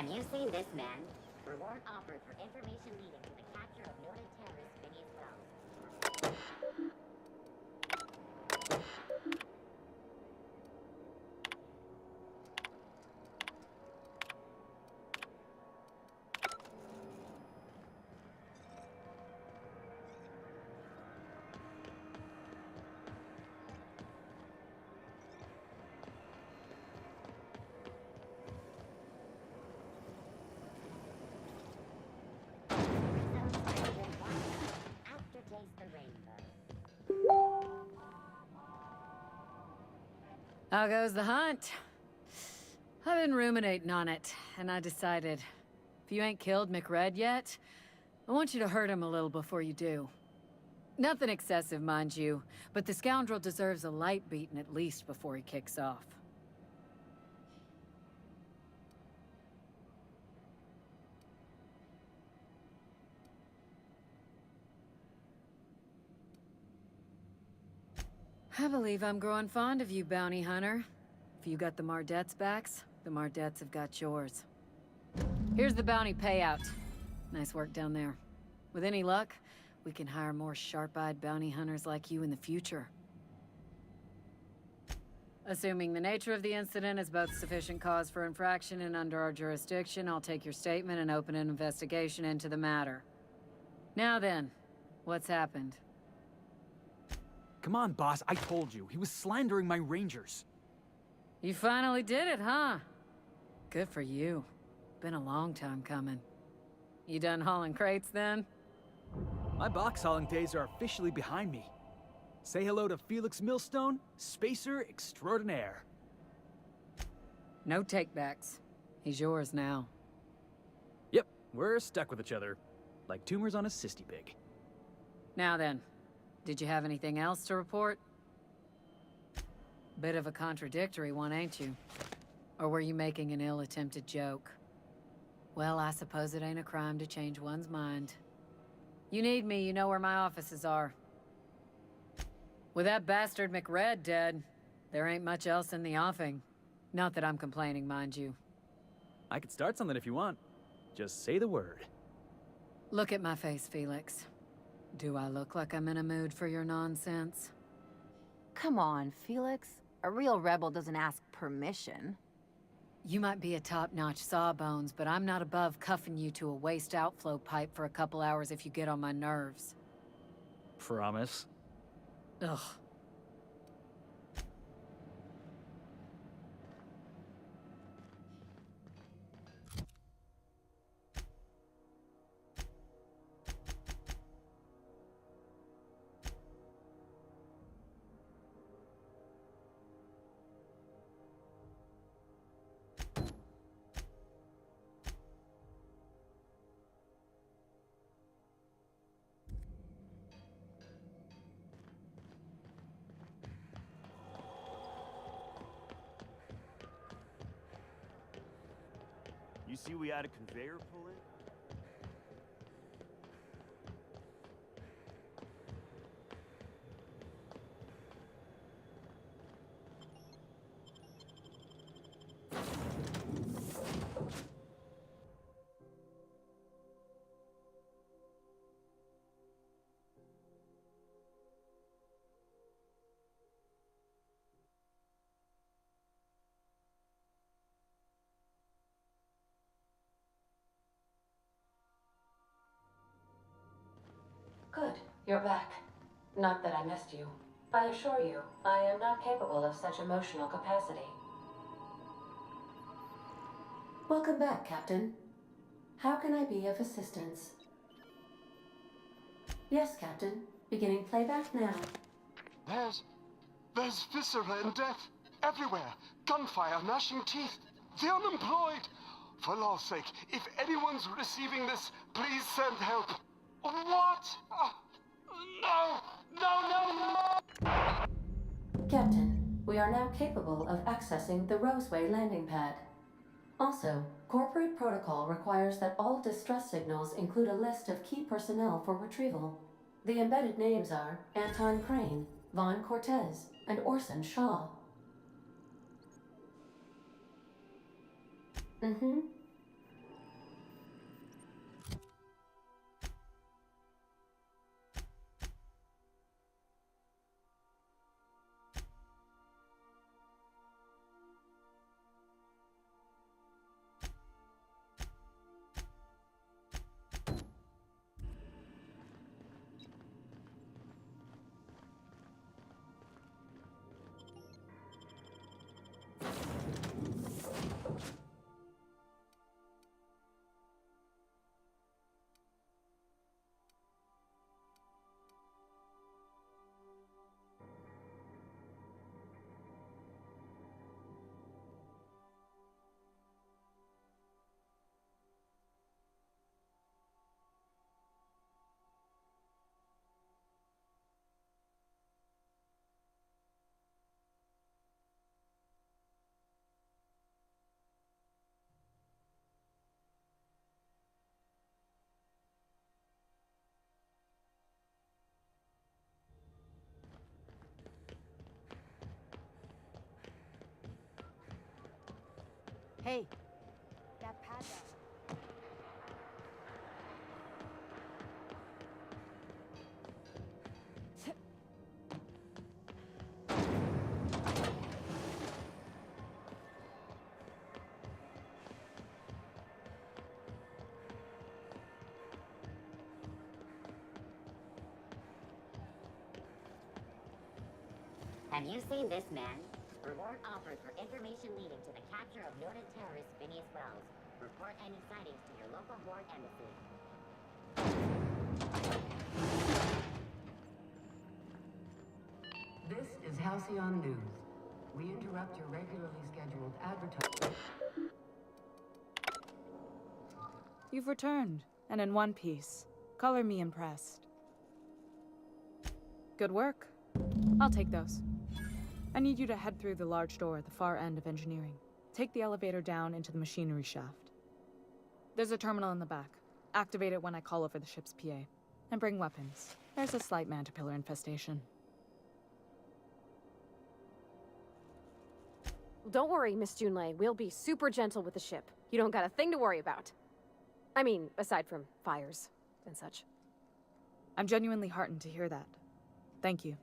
Have you seen this man? Reward offered for information leading to the capture of noted terrorist Phineas Wells. Aftertaste the rainbow. How goes the hunt? I've been ruminating on it, and I decided, if you ain't killed McRed yet, I want you to hurt him a little before you do. Nothing excessive, mind you, but the scoundrel deserves a light beating at least before he kicks off. I believe I'm growing fond of you, bounty hunter. If you got the Mardets' backs, the Mardets have got yours. Here's the bounty payout. Nice work down there. With any luck, we can hire more sharp-eyed bounty hunters like you in the future. Assuming the nature of the incident is both sufficient cause for infraction and under our jurisdiction, I'll take your statement and open an investigation into the matter. Now then, what's happened? Come on, boss, I told you. He was slandering my rangers. You finally did it, huh? Good for you. Been a long time coming. You done hauling crates then? My box hauling days are officially behind me. Say hello to Felix Millstone, Spacer Extraordinaire. No takebacks. He's yours now. Yep, we're stuck with each other. Like tumors on a cysty pig. Now then, did you have anything else to report? Bit of a contradictory one, ain't you? Or were you making an ill-attempted joke? Well, I suppose it ain't a crime to change one's mind. You need me, you know where my offices are. With that bastard McRed dead, there ain't much else in the offing. Not that I'm complaining, mind you. I could start something if you want. Just say the word. Look at my face, Felix. Do I look like I'm in a mood for your nonsense? Come on, Felix. A real rebel doesn't ask permission. You might be a top-notch sawbones, but I'm not above cuffing you to a waste outflow pipe for a couple hours if you get on my nerves. Promise. Ugh. You see we had a conveyor pull in? Good, you're back. Not that I missed you. I assure you, I am not capable of such emotional capacity. Welcome back, Captain. How can I be of assistance? Yes, Captain. Beginning playback now. There's viscera and death everywhere. Gunfire, gnashing teeth. The unemployed. For law's sake, if anyone's receiving this, please send help. What? No! No, no, no! Captain, we are now capable of accessing the Roseway landing pad. Also, corporate protocol requires that all distress signals include a list of key personnel for retrieval. The embedded names are Anton Crane, Vaughn Cortez, and Orson Shaw. Hey, that pad there. Have you seen this man? Reward offered for information leading to the capture of noted terrorist Phineas Wells. Report any sightings to your local board embassy. This is Halcyon News. We interrupt your regularly scheduled advertising. You've returned, and in one piece. Color me impressed. Good work. I'll take those. I need you to head through the large door at the far end of engineering. Take the elevator down into the machinery shaft. There's a terminal in the back. Activate it when I call over the ship's PA. And bring weapons. There's a slight mantipillar infestation. Don't worry, Miss Junlei. We'll be super gentle with the ship. You don't got a thing to worry about. I mean, aside from fires and such. I'm genuinely heartened to hear that. Thank you.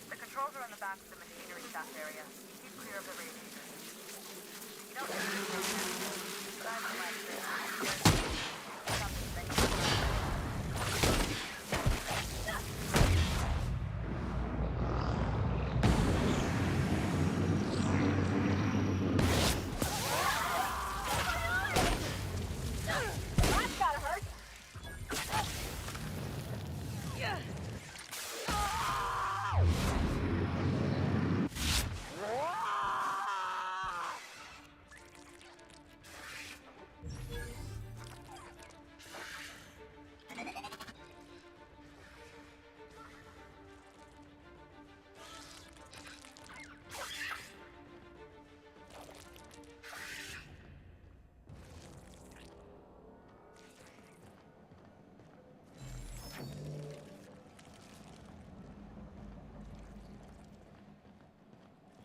The controls are in the back of the machinery shaft area. Keep clear of the radiators. You don't need to go but I have a lecture. That's gotta hurt!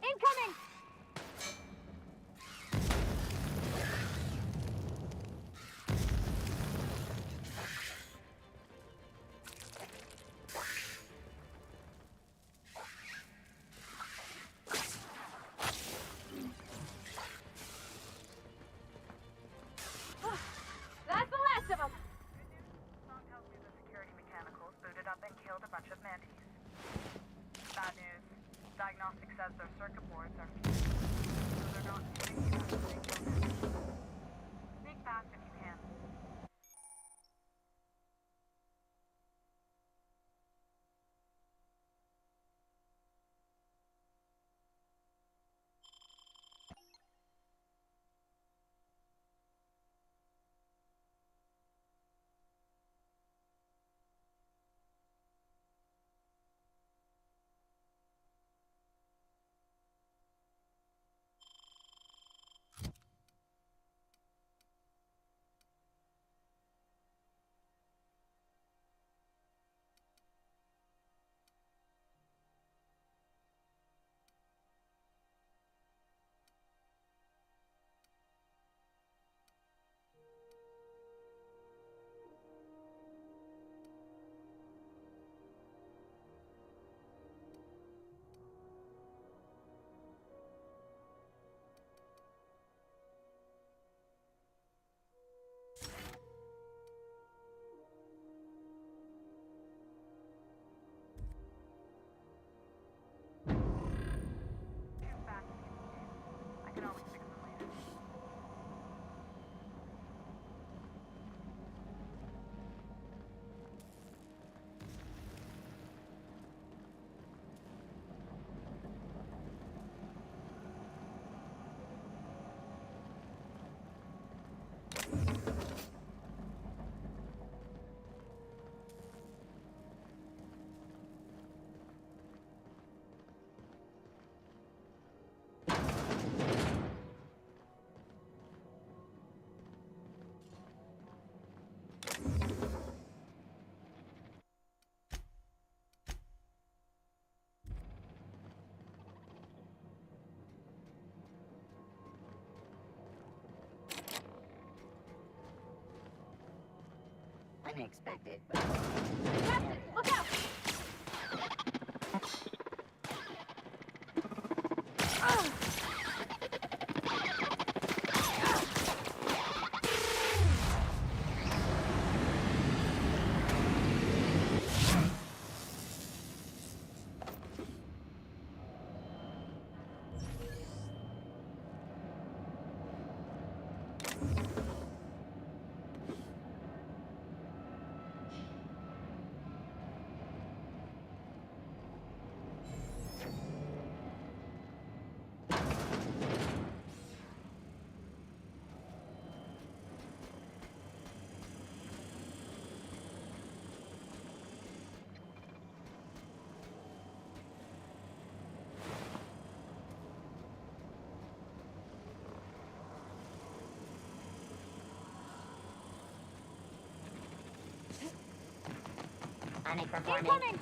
Incoming! That's the last of them! Song tells me the security mechanicals booted up and killed a bunch of mantis. Bad news. Diagnostic says their circuit boards are fused, so they're not doing enough to make it. Sneak past if you can. unexpected, but... Captain, look out! Unperforming. Incoming!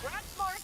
Rock smart.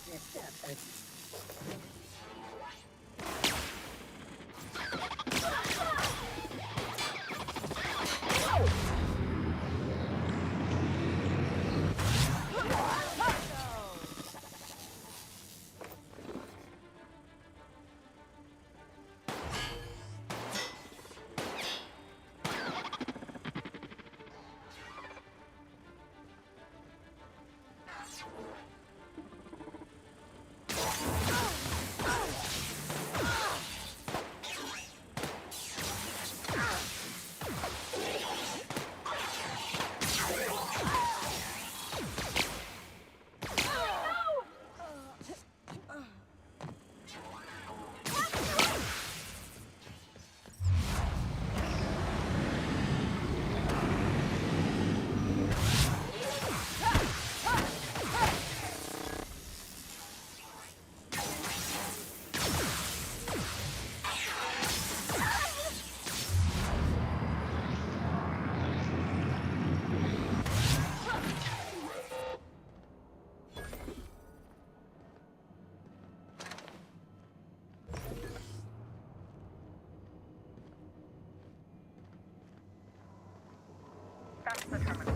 That's the terminal.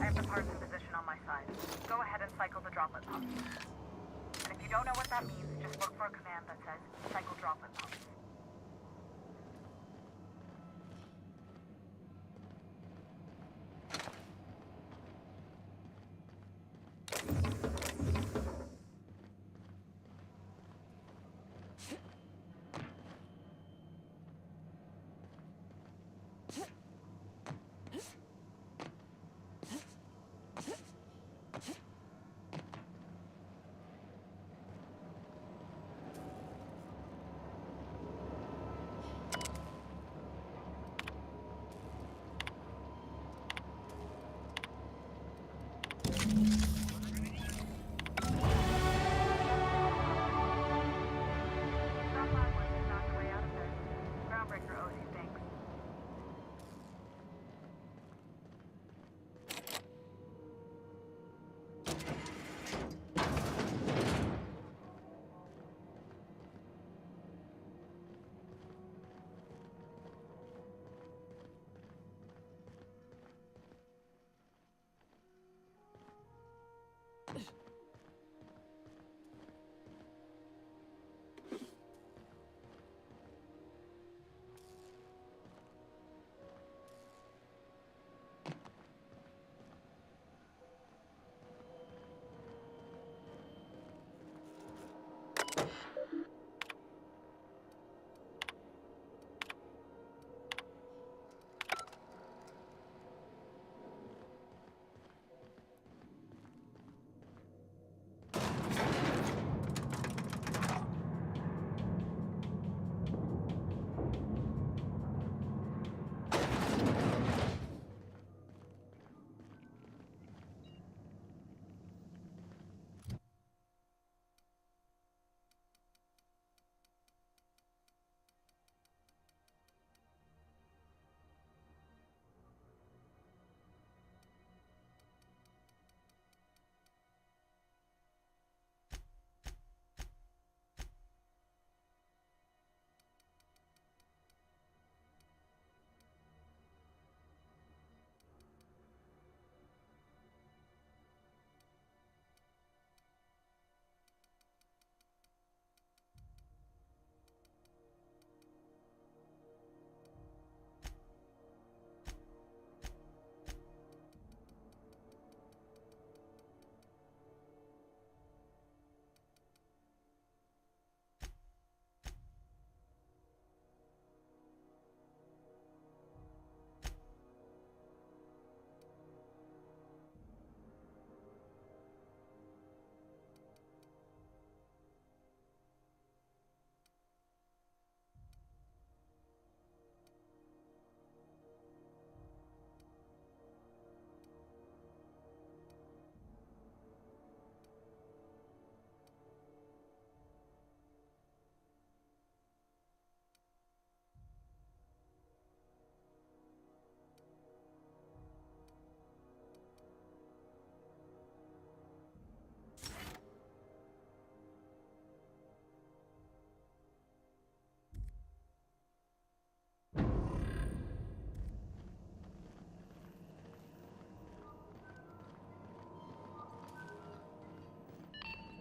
I have the parts in position on my side. Go ahead and cycle the droplet pumps. And if you don't know what that means, just look for a command that says cycle droplet pumps. Groundbreaker owes you thanks.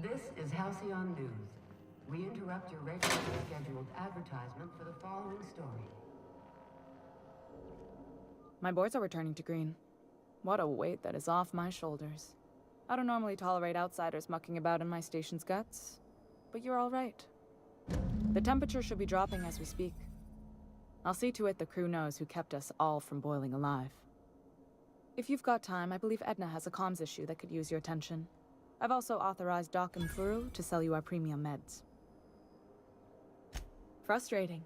This is Halcyon News. We interrupt your regularly scheduled advertisement for the following story. My boards are returning to green. What a weight that is off my shoulders. I don't normally tolerate outsiders mucking about in my station's guts, but you're all right. The temperature should be dropping as we speak. I'll see to it the crew knows who kept us all from boiling alive. If you've got time, I believe Edna has a comms issue that could use your attention. I've also authorized Doc and Furu to sell you our premium meds. Frustrating.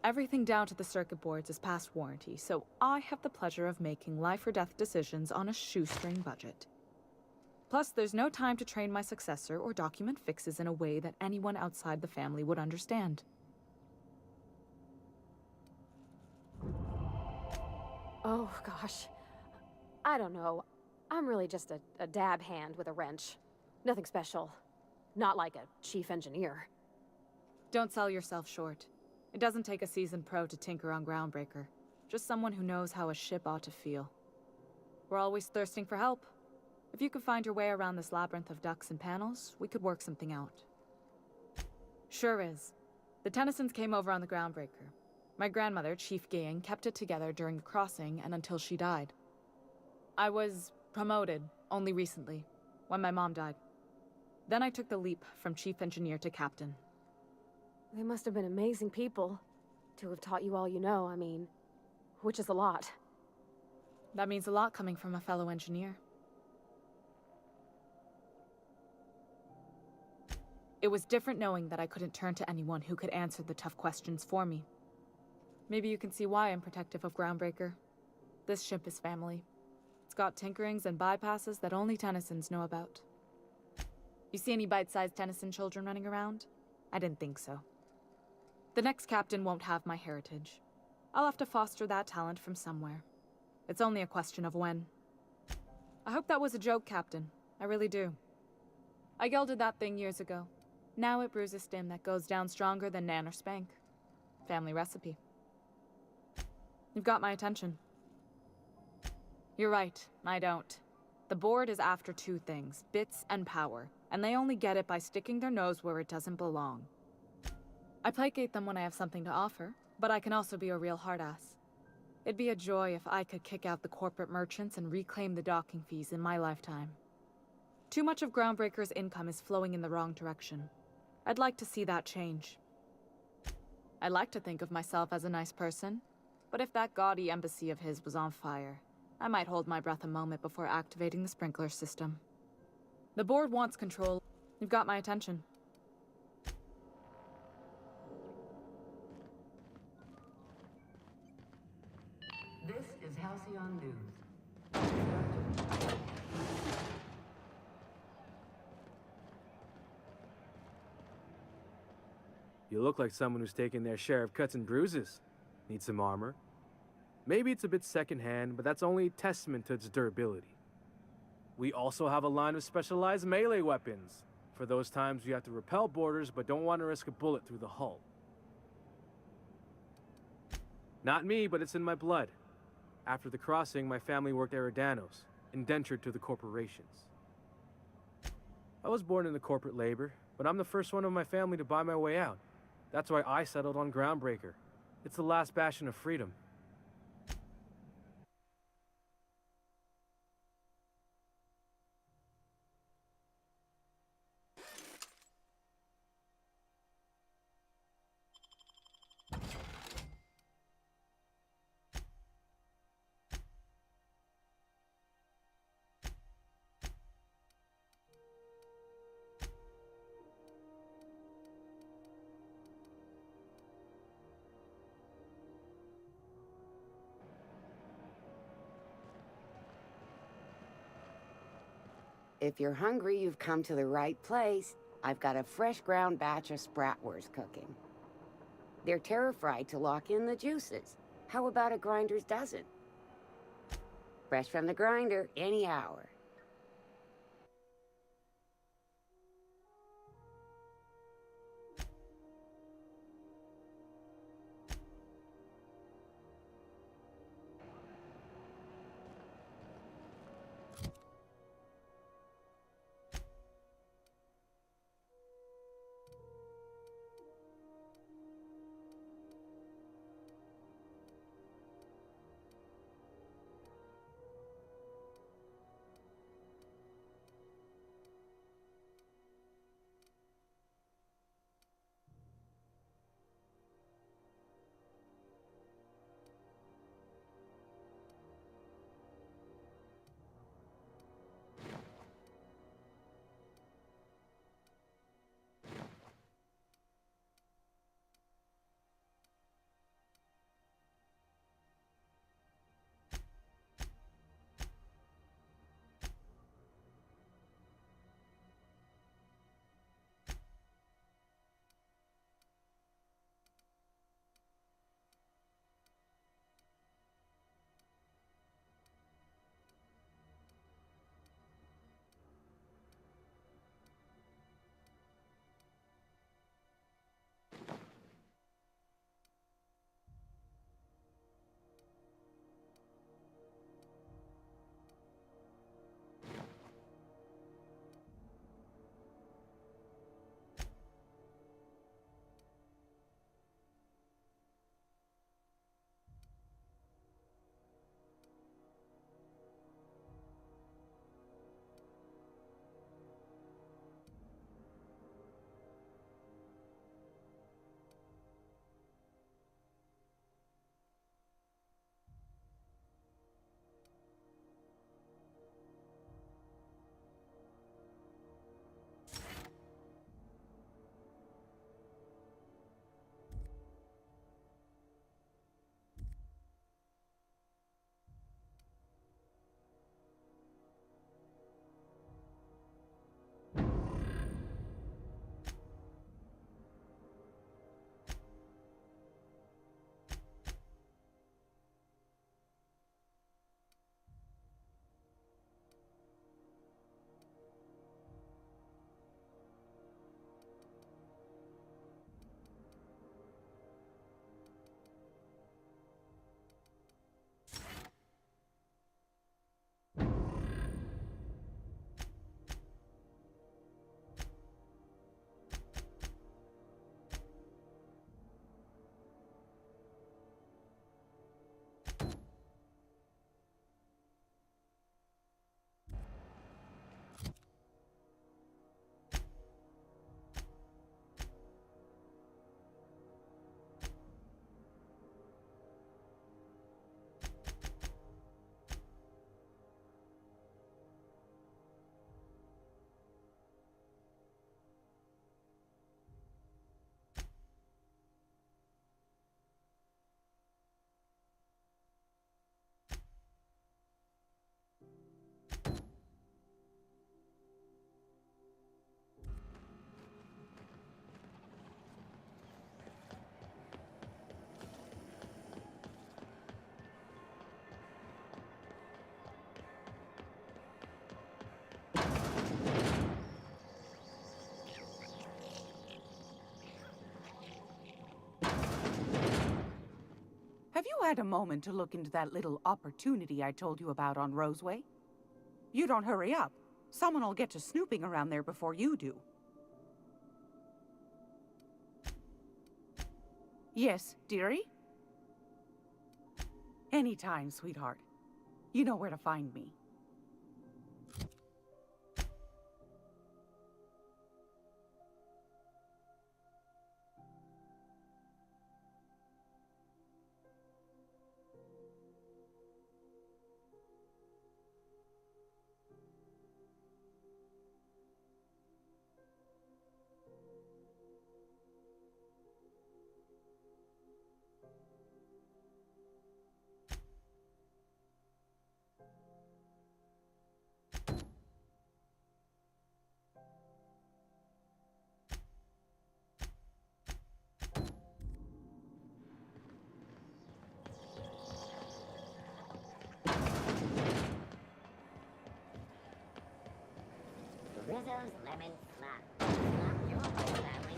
Everything down to the circuit boards is past warranty, so I have the pleasure of making life or death decisions on a shoestring budget. Plus, there's no time to train my successor or document fixes in a way that anyone outside the family would understand. Oh, gosh. I don't know. I'm really just a dab hand with a wrench. Nothing special. Not like a chief engineer. Don't sell yourself short. It doesn't take a seasoned pro to tinker on Groundbreaker. Just someone who knows how a ship ought to feel. We're always thirsting for help. If you could find your way around this labyrinth of ducts and panels, we could work something out. Sure is. The Tennysons came over on the Groundbreaker. My grandmother, Chief Gayan, kept it together during the crossing and until she died. I was promoted only recently, when my mom died. Then I took the leap from chief engineer to captain. They must have been amazing people to have taught you all you know, I mean, which is a lot. That means a lot coming from a fellow engineer. It was different knowing that I couldn't turn to anyone who could answer the tough questions for me. Maybe you can see why I'm protective of Groundbreaker. This ship is family. It's got tinkerings and bypasses that only Tennysons know about. You see any bite-sized Tennyson children running around? I didn't think so. The next captain won't have my heritage. I'll have to foster that talent from somewhere. It's only a question of when. I hope that was a joke, Captain. I really do. I gelded that thing years ago. Now it brews a stim that goes down stronger than Nan or Spank. Family recipe. You've got my attention. You're right, I don't. The board is after two things, bits and power, and they only get it by sticking their nose where it doesn't belong. I placate them when I have something to offer, but I can also be a real hard-ass. It'd be a joy if I could kick out the corporate merchants and reclaim the docking fees in my lifetime. Too much of Groundbreaker's income is flowing in the wrong direction. I'd like to see that change. I like to think of myself as a nice person, but if that gaudy embassy of his was on fire, I might hold my breath a moment before activating the sprinkler system. The board wants control. You've got my attention. This is Halcyon News. You look like someone who's taken their share of cuts and bruises. Need some armor? Maybe it's a bit secondhand, but that's only a testament to its durability. We also have a line of specialized melee weapons, for those times you have to repel boarders but don't want to risk a bullet through the hull. Not me, but it's in my blood. After the crossing, my family worked Eridanos, indentured to the corporations. I was born into corporate labor, but I'm the first one of my family to buy my way out. That's why I settled on Groundbreaker. It's the last bastion of freedom. If you're hungry, you've come to the right place. I've got a fresh ground batch of spratwurst cooking. They're terra-fried to lock in the juices. How about a grinder's dozen? Fresh from the grinder, any hour. had a moment to look into that little opportunity I told you about on Roseway? You don't hurry up. Someone will get to snooping around there before you do. Yes, dearie? Anytime, sweetheart. You know where to find me. Rizzo's Lemon Slap. Slap your whole family.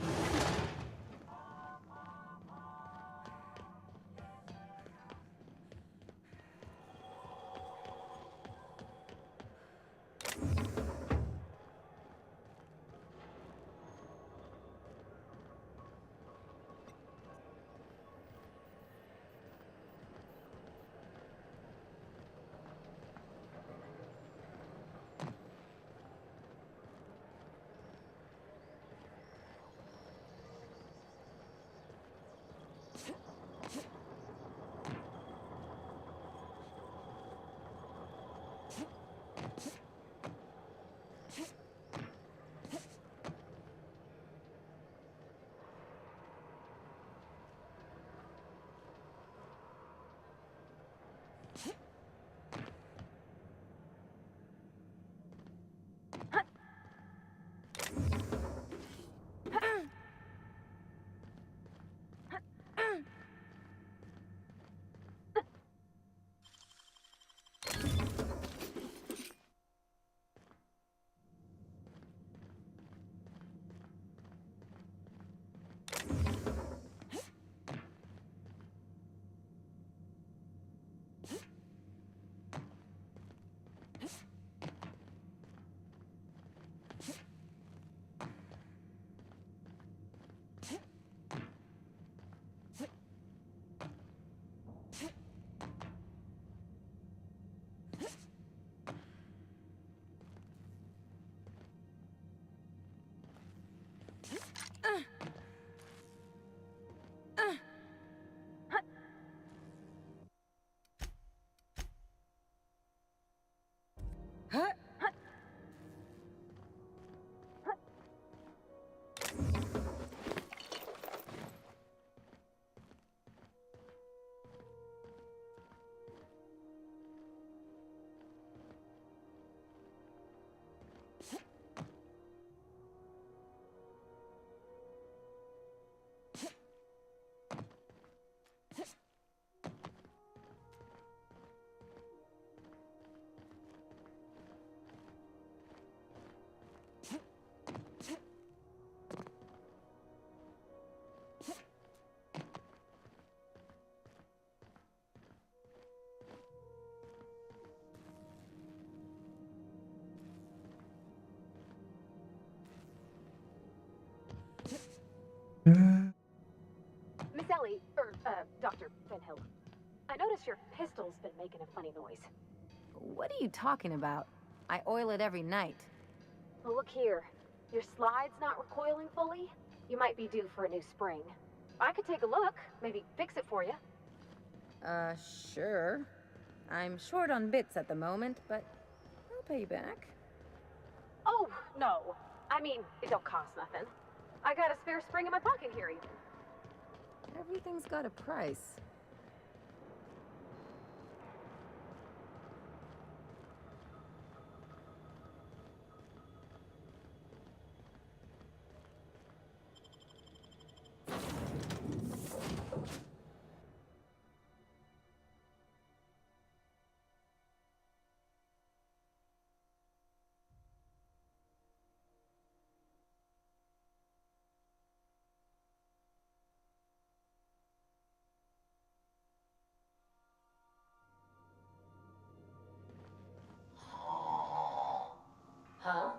Miss Ellie, Dr. Van Hill. I noticed your pistol's been making a funny noise. What are you talking about? I oil it every night. Well, look here. Your slide's not recoiling fully. You might be due for a new spring. I could take a look, maybe fix it for you. Sure. I'm short on bits at the moment, but I'll pay you back. Oh, no. I mean, it don't cost nothing. I got a spare spring in my pocket here even. Everything's got a price. Huh?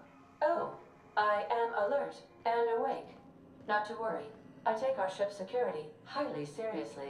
Oh, I am alert and awake. Not to worry. I take our ship's security highly seriously.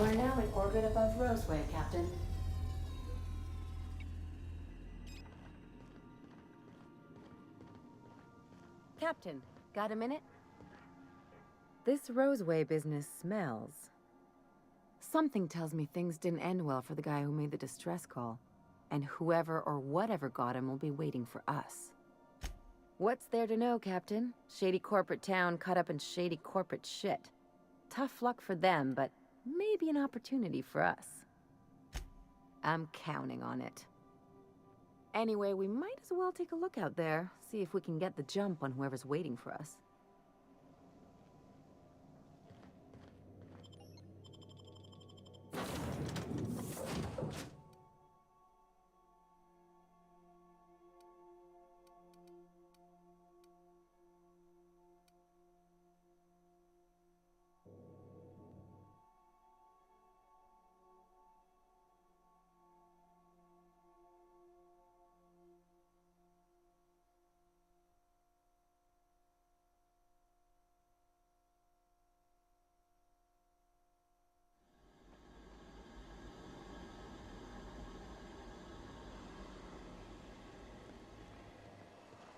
We're now in orbit above Roseway, Captain. Captain, got a minute? This Roseway business smells. Something tells me things didn't end well for the guy who made the distress call. And whoever or whatever got him will be waiting for us. What's there to know, Captain? Shady corporate town caught up in shady corporate shit. Tough luck for them, but maybe an opportunity for us. I'm counting on it. Anyway, we might as well take a look out there, see if we can get the jump on whoever's waiting for us.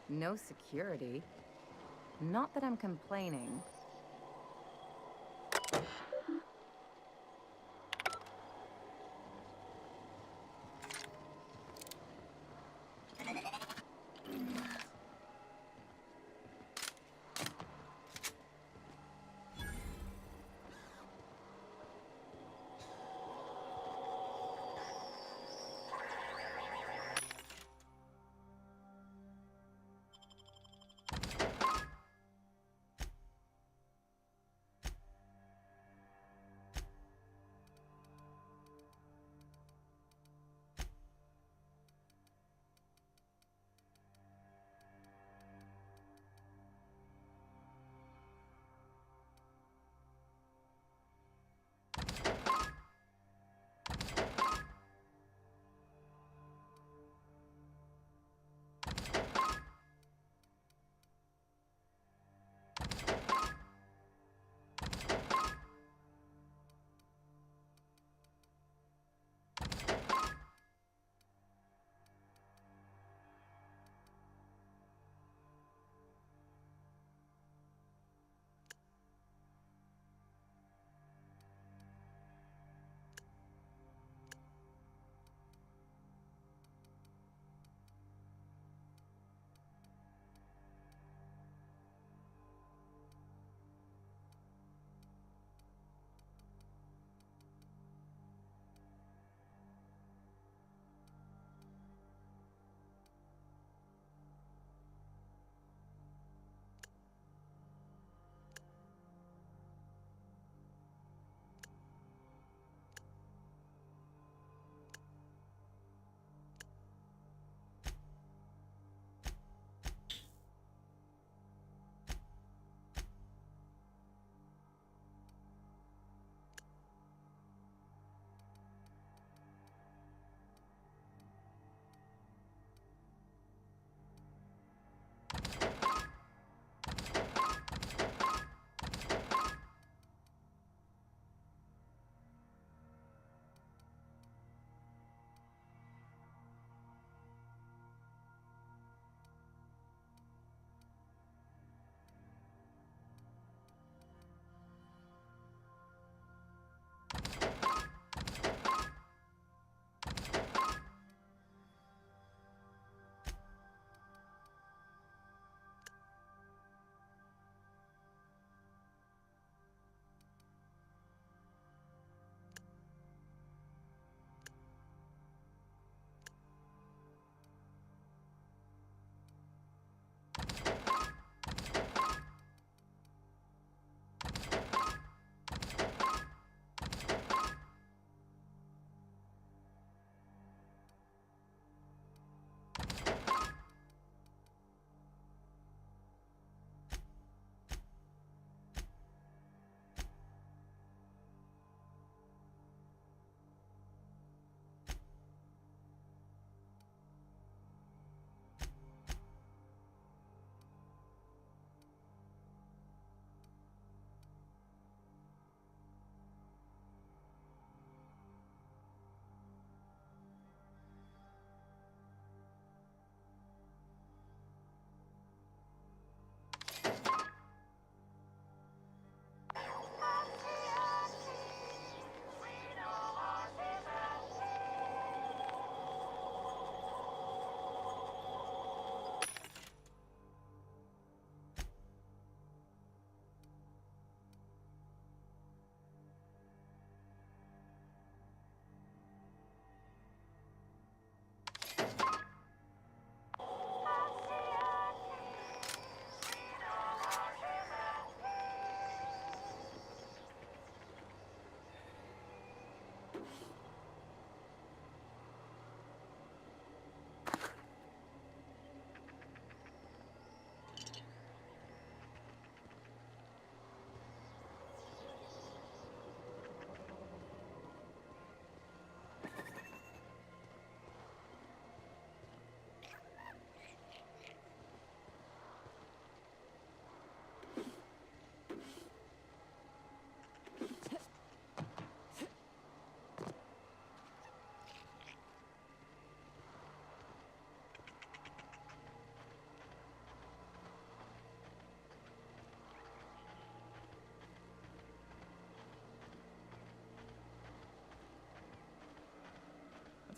No security. Not that I'm complaining.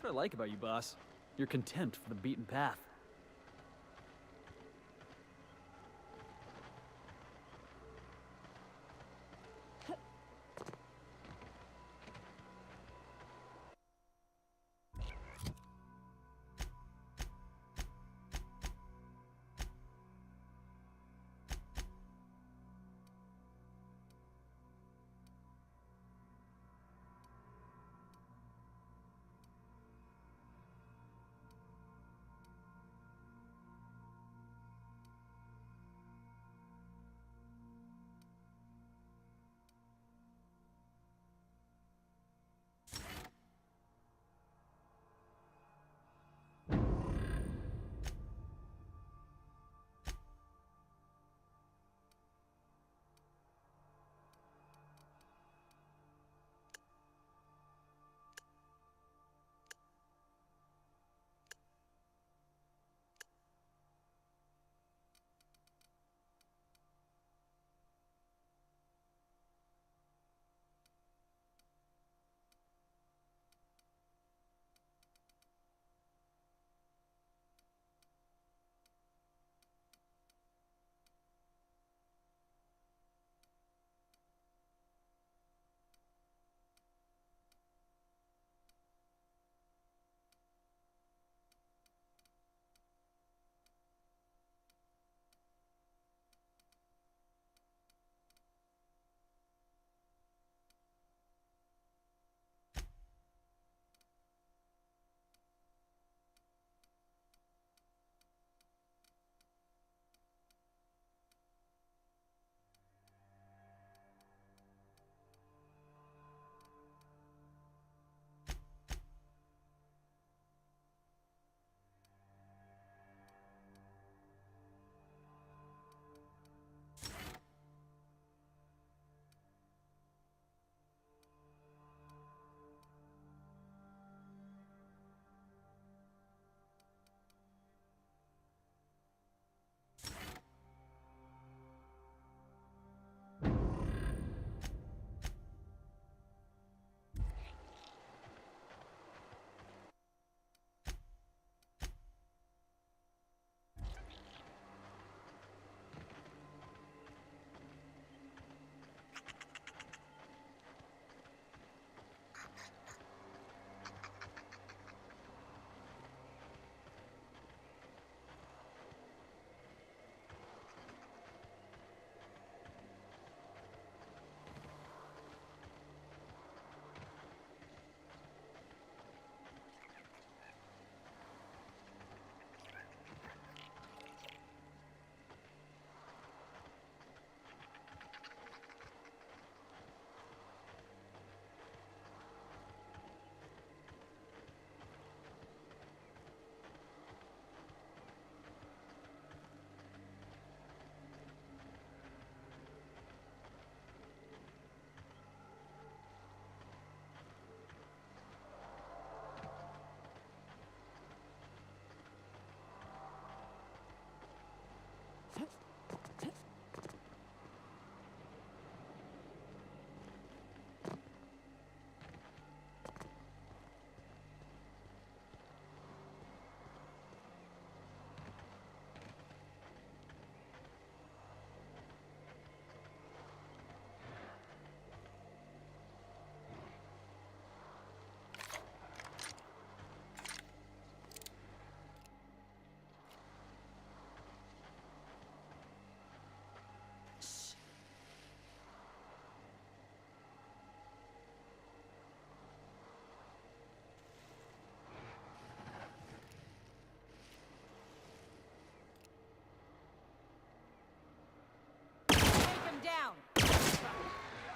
what I like about you, boss. Your contempt for the beaten path.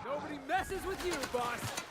Nobody messes with you, boss!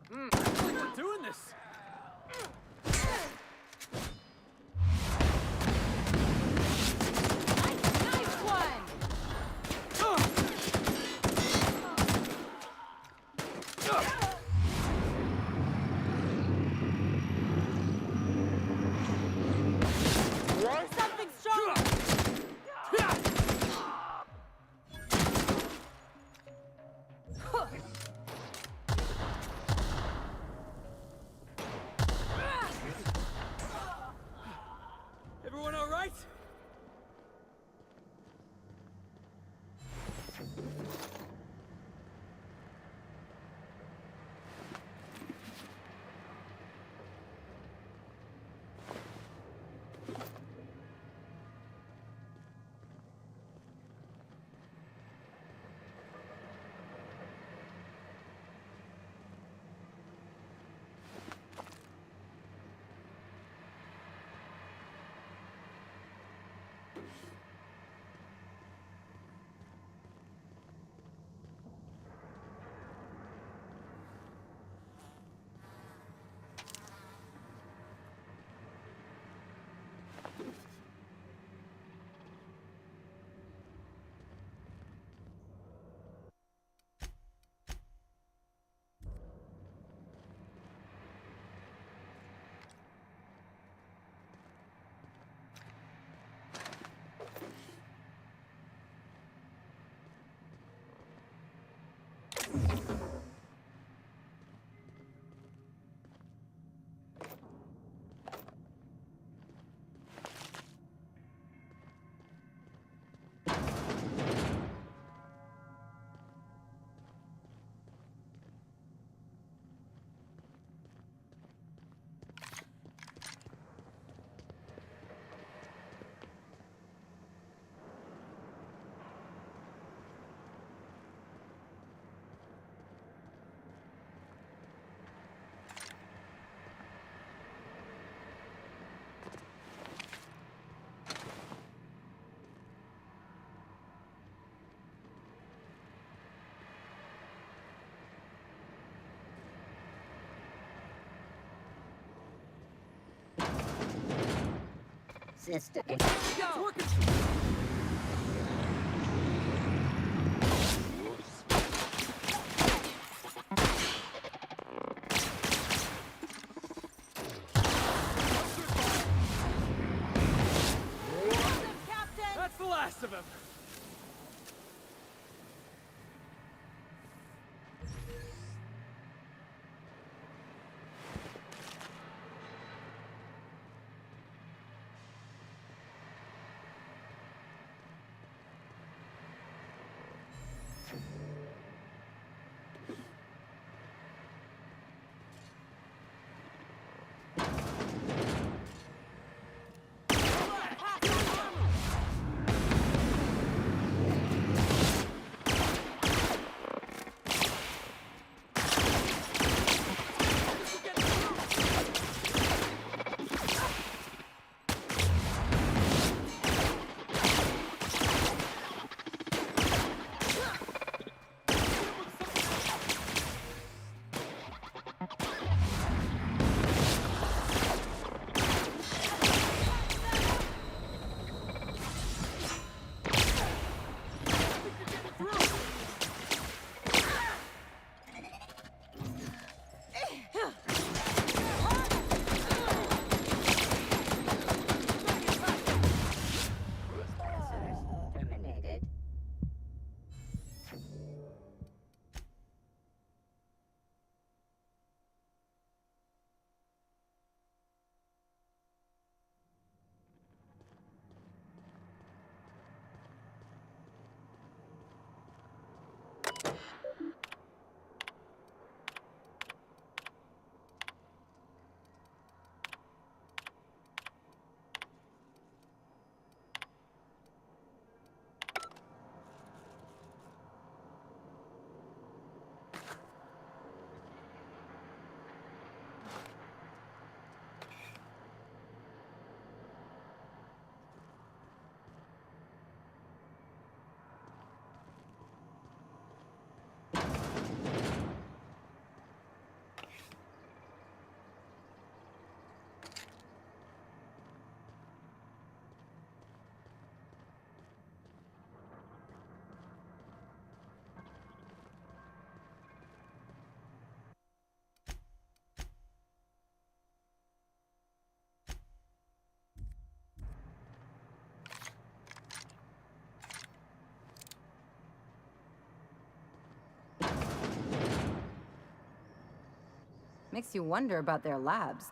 We're doing this! Nice one! Something strong! Everyone all right? Sister. It's working! That's the last of him! Makes you wonder about their labs.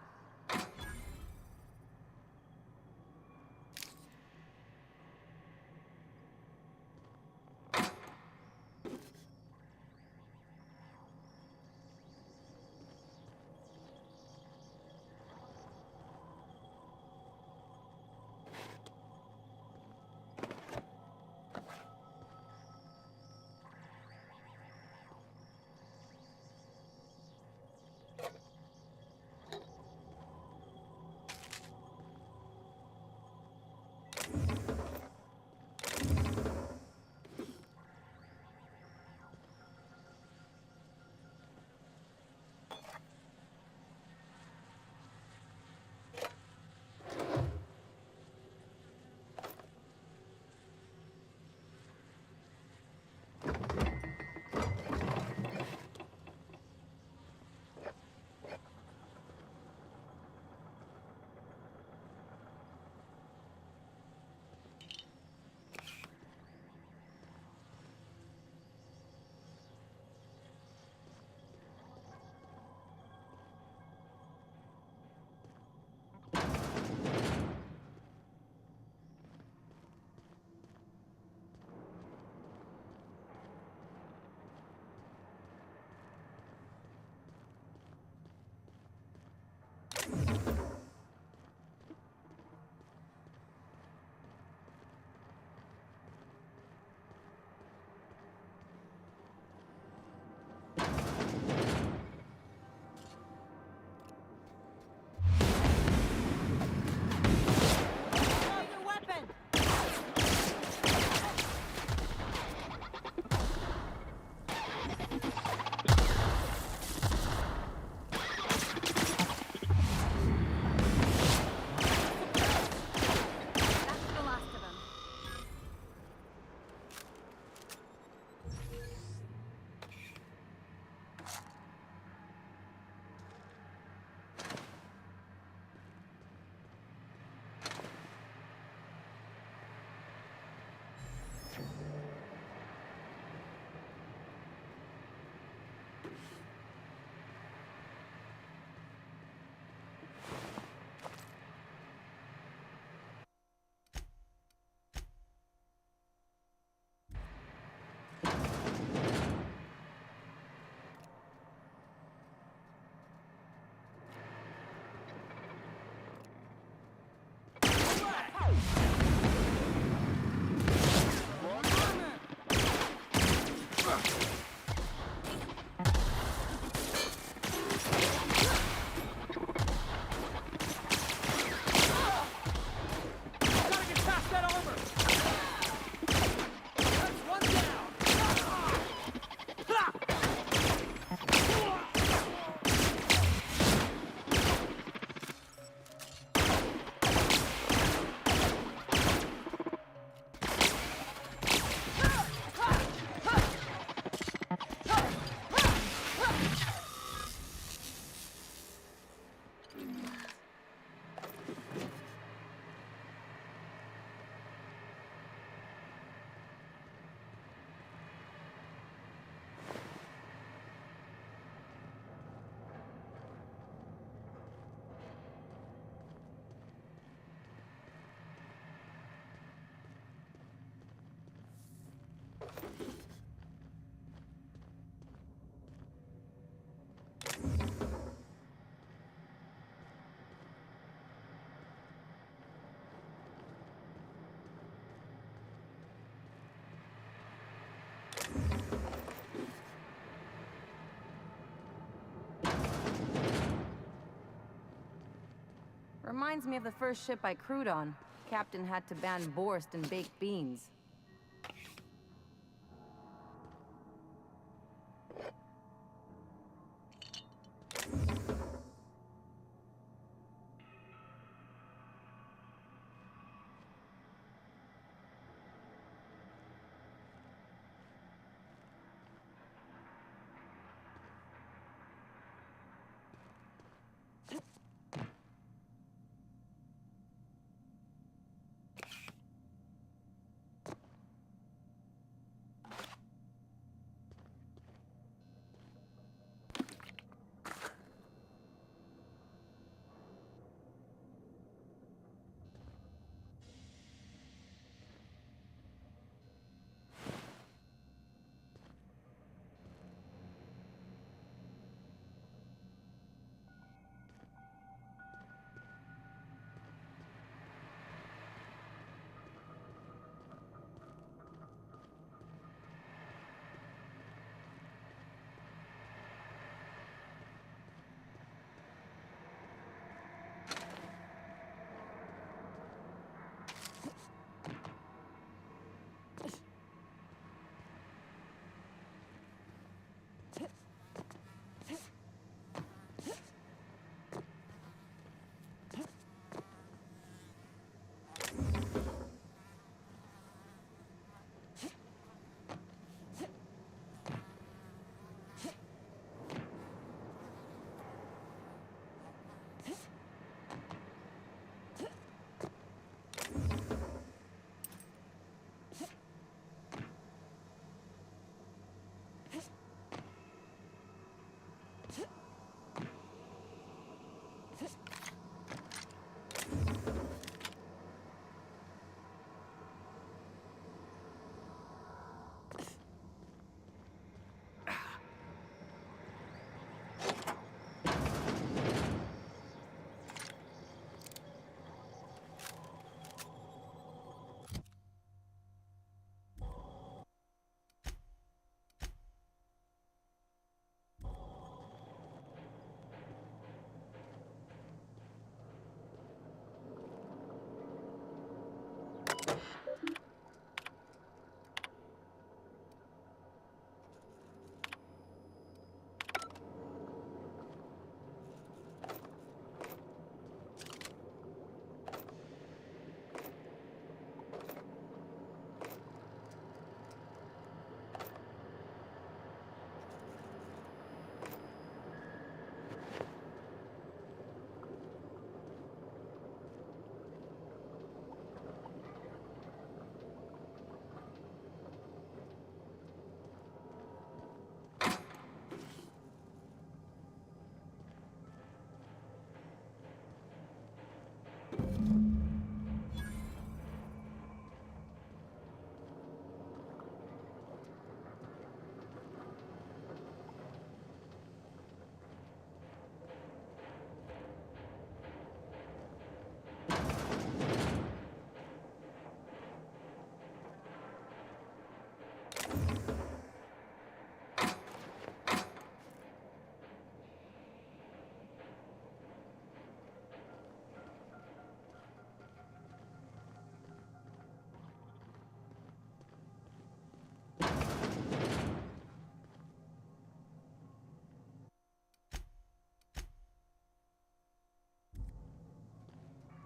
Reminds me of the first ship I crewed on. Captain had to ban borscht and baked beans.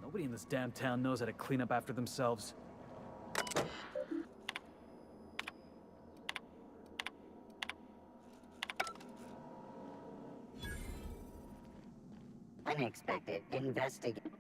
Nobody in this damn town knows how to clean up after themselves. Unexpected investigation.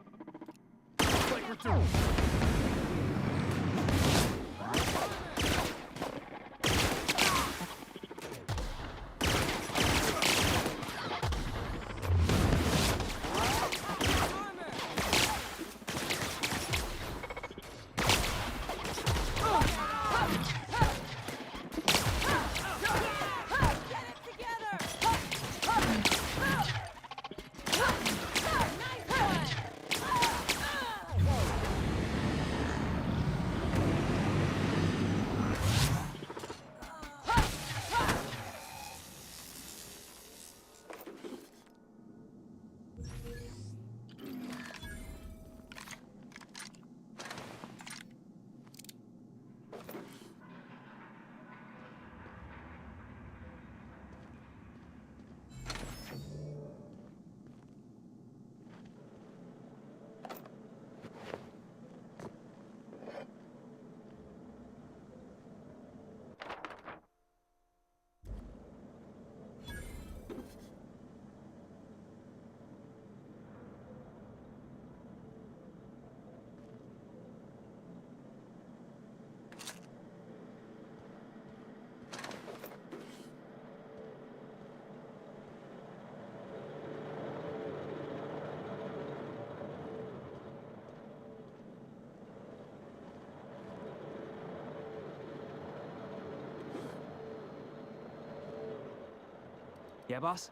Yeah, boss?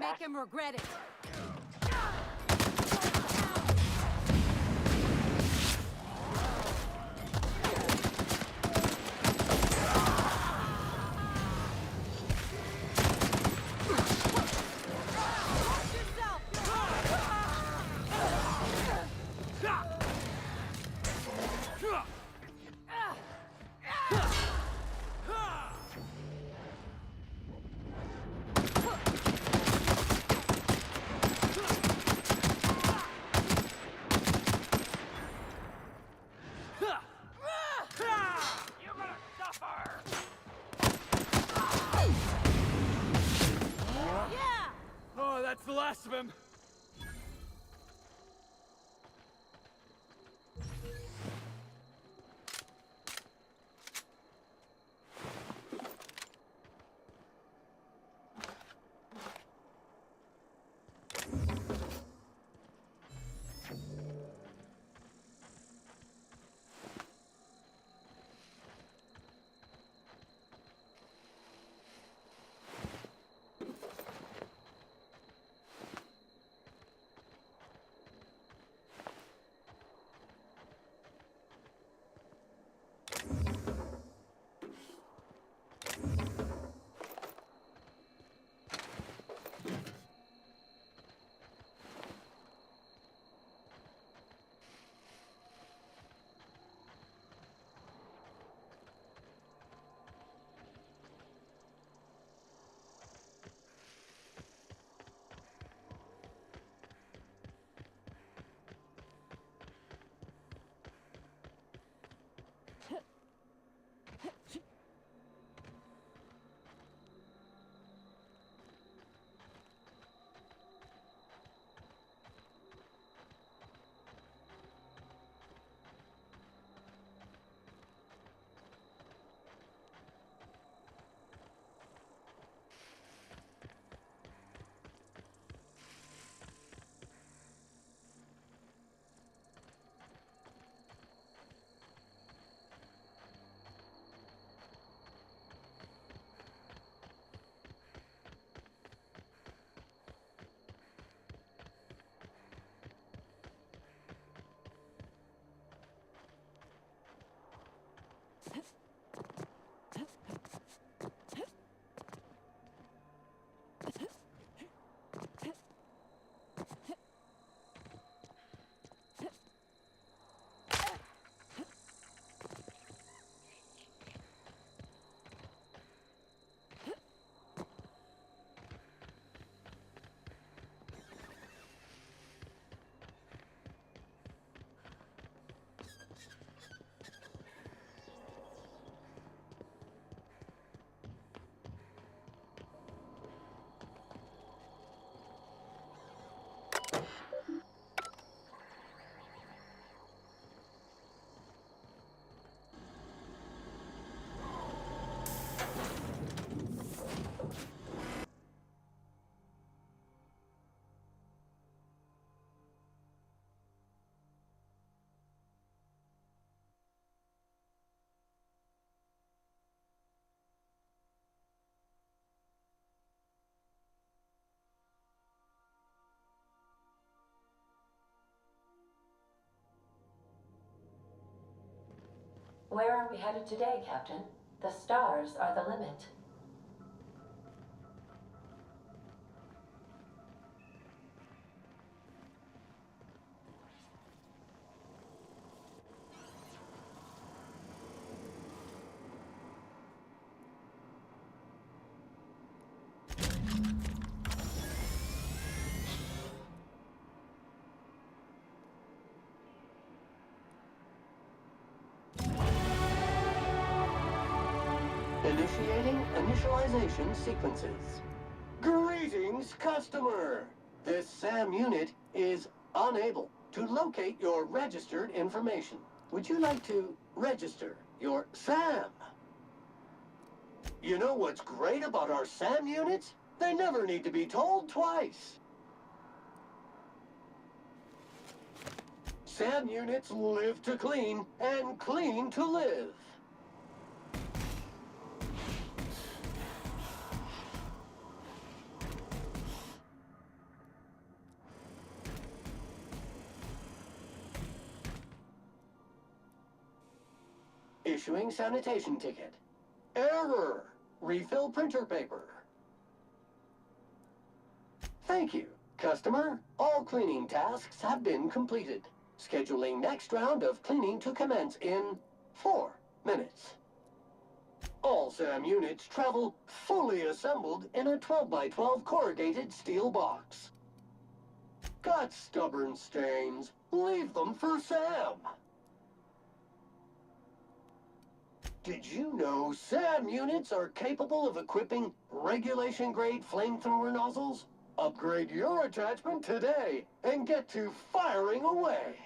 Make him regret it. that's the last of him. Where are we headed today, Captain? The stars are the limit. Initiating initialization sequences. Greetings, customer! This SAM unit is unable to locate your registered information. Would you like to register your SAM? You know what's great about our SAM units? They never need to be told twice. SAM units live to clean and clean to live. Issuing sanitation ticket. Error! Refill printer paper. Thank you, customer. All cleaning tasks have been completed. Scheduling next round of cleaning to commence in 4 minutes. All SAM units travel fully assembled in a 12 by 12 corrugated steel box. Got stubborn stains? Leave them for SAM. Did you know SAM units are capable of equipping regulation-grade flamethrower nozzles? Upgrade your attachment today and get to firing away.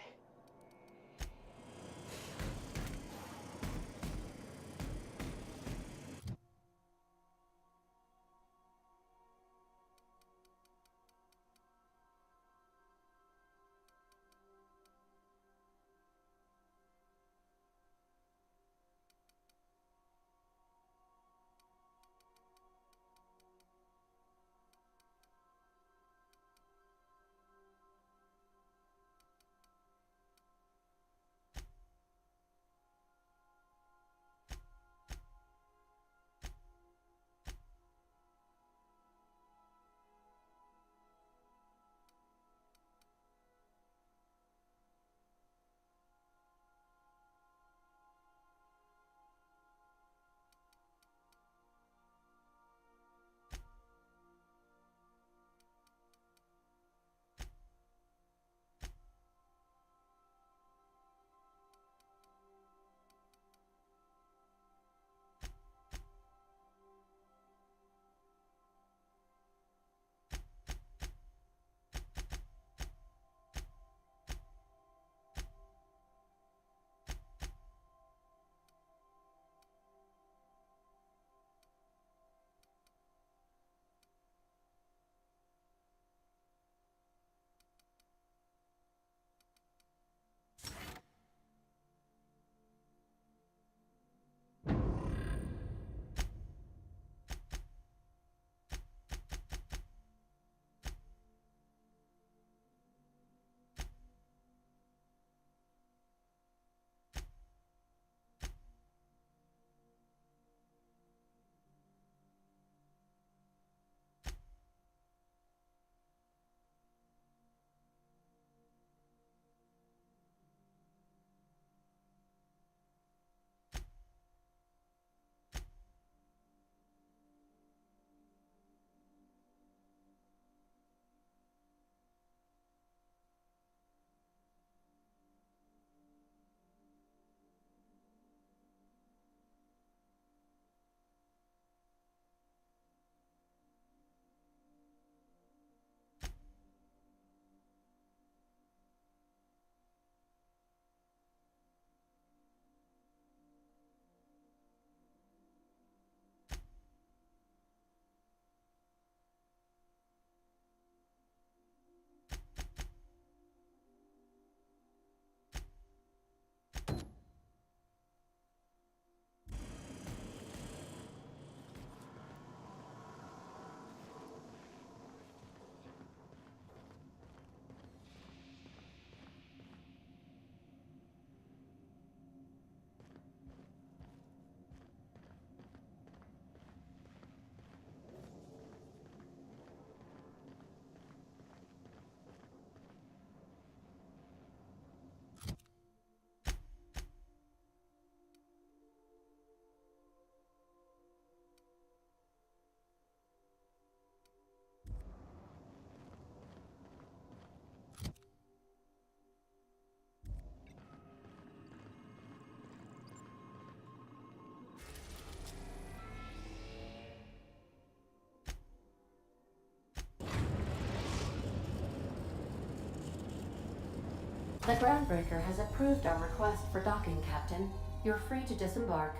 The Groundbreaker has approved our request for docking, Captain. You're free to disembark.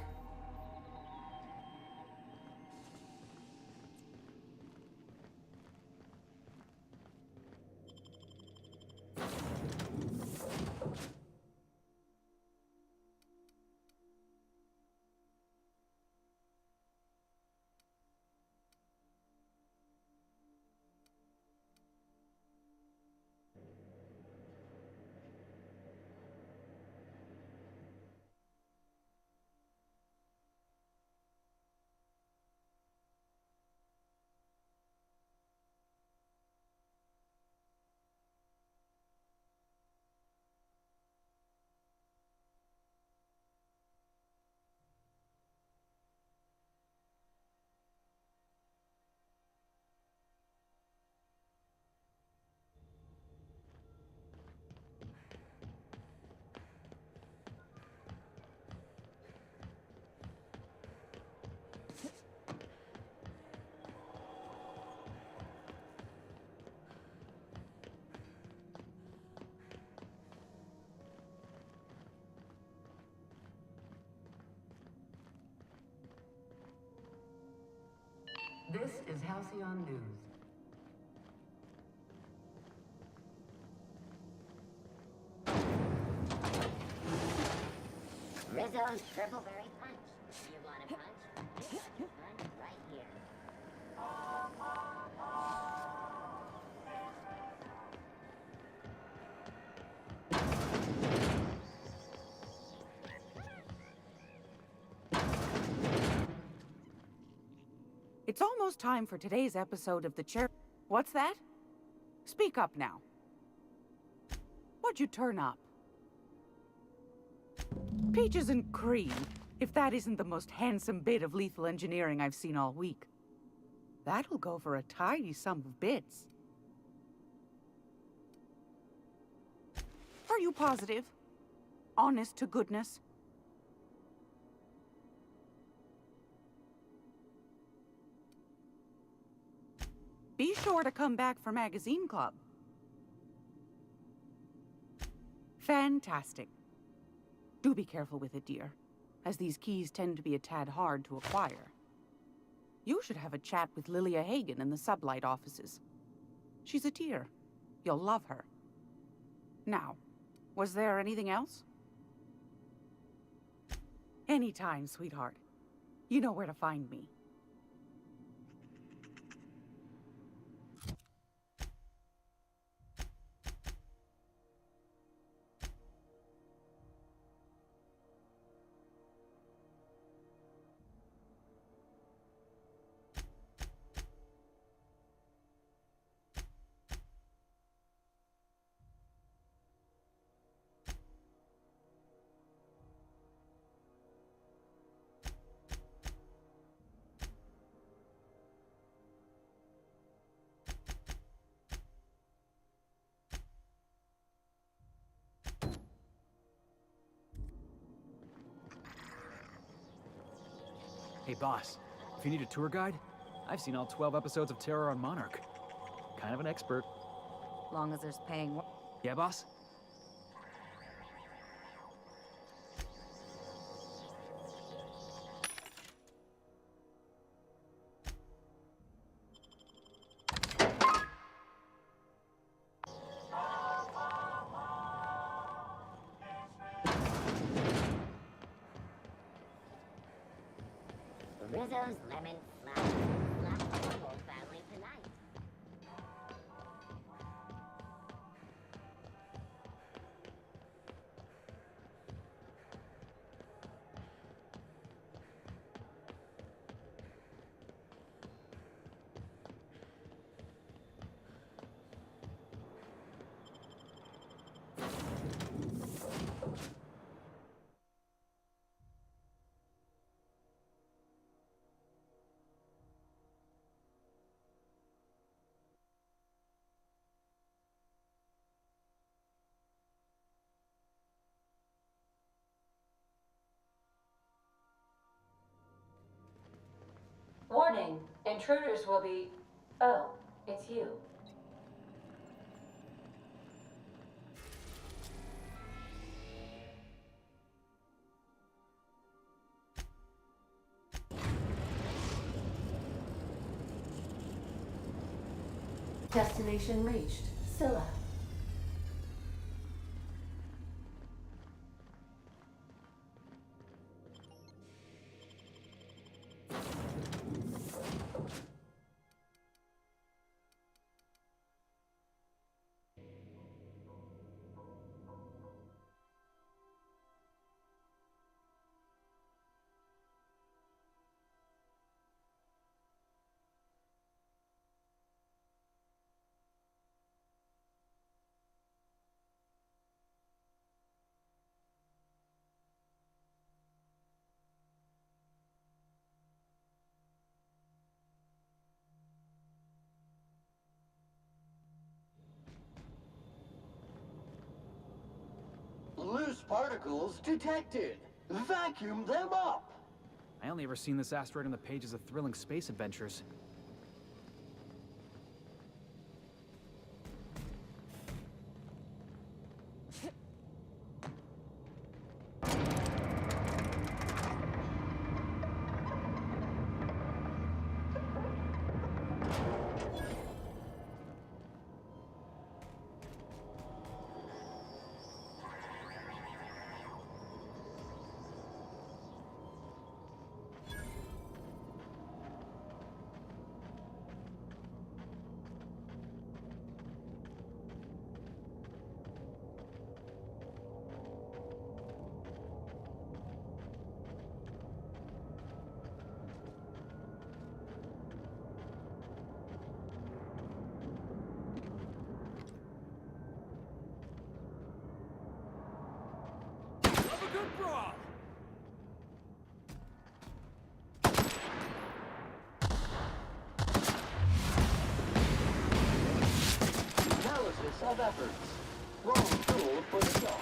This is Halcyon News. Rizzo's Triple-Berry Punch. You want a punch? You got your punch right here. It's almost time for today's episode of the Chair. What's that? Speak up now. What'd you turn up? Peaches and cream, if that isn't the most handsome bit of lethal engineering I've seen all week. That'll go for a tidy sum of bits. Are you positive? Honest to goodness? Be sure to come back for Magazine Club. Fantastic. Do be careful with it, dear, as these keys tend to be a tad hard to acquire. You should have a chat with Lilia Hagen in the Sublight offices. She's a dear. You'll love her. Now, was there anything else? Anytime, sweetheart. You know where to find me. Hey, boss. If you need a tour guide, I've seen all 12 episodes of Terror on Monarch. Kind of an expert. Long as there's paying. Yeah, boss? Rizzo's Lemon Slap. Slap the whole family tonight. Warning, intruders will be... Oh, it's you. Destination reached. Scylla. Loose particles detected. Vacuum them up. I only ever seen this asteroid in the pages of thrilling space adventures. Good brawl! Analysis of efforts. Wrong tool for the job.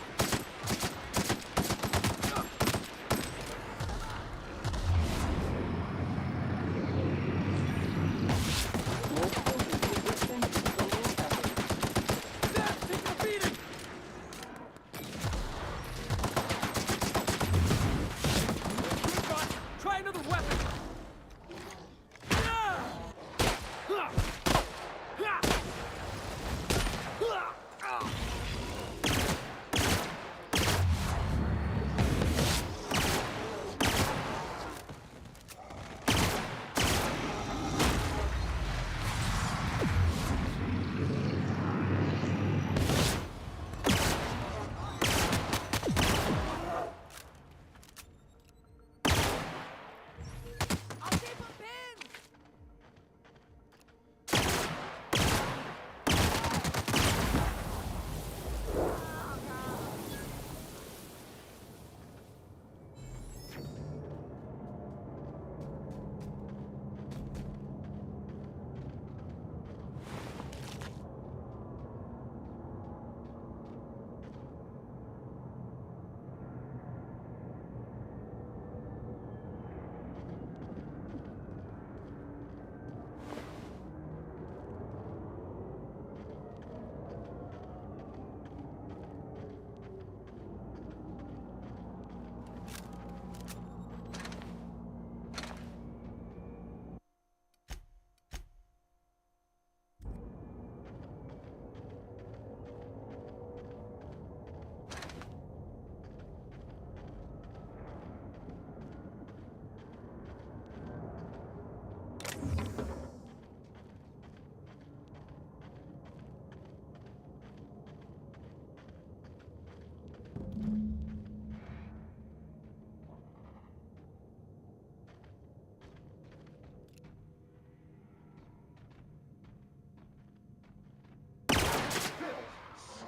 Try another weapon!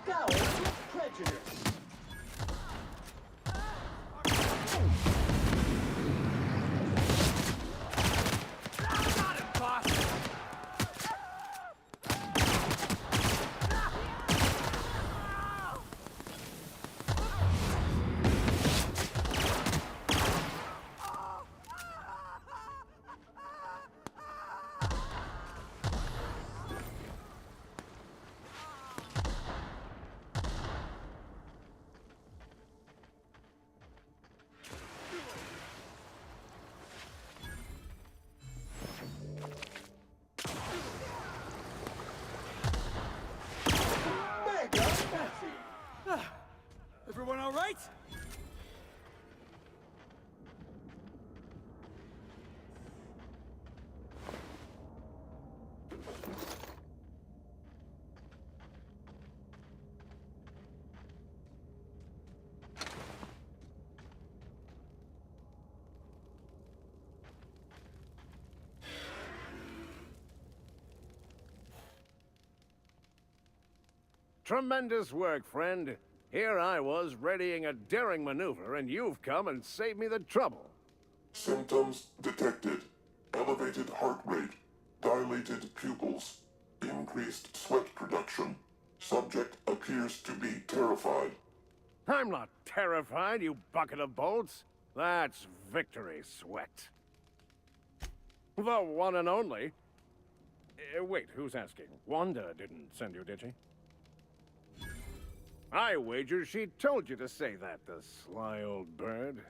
Scour with prejudice. Got him, boss! Mega messy. Everyone all right? Tremendous work, friend. Here I was readying a daring maneuver, and you've come and saved me the trouble. Symptoms detected. Elevated heart rate, dilated pupils, increased sweat production. Subject appears to be terrified. I'm not terrified, you bucket of bolts. That's victory sweat. The one and only. Wait, who's asking? Wanda didn't send you, did she? I wager she told you to say that, the sly old bird.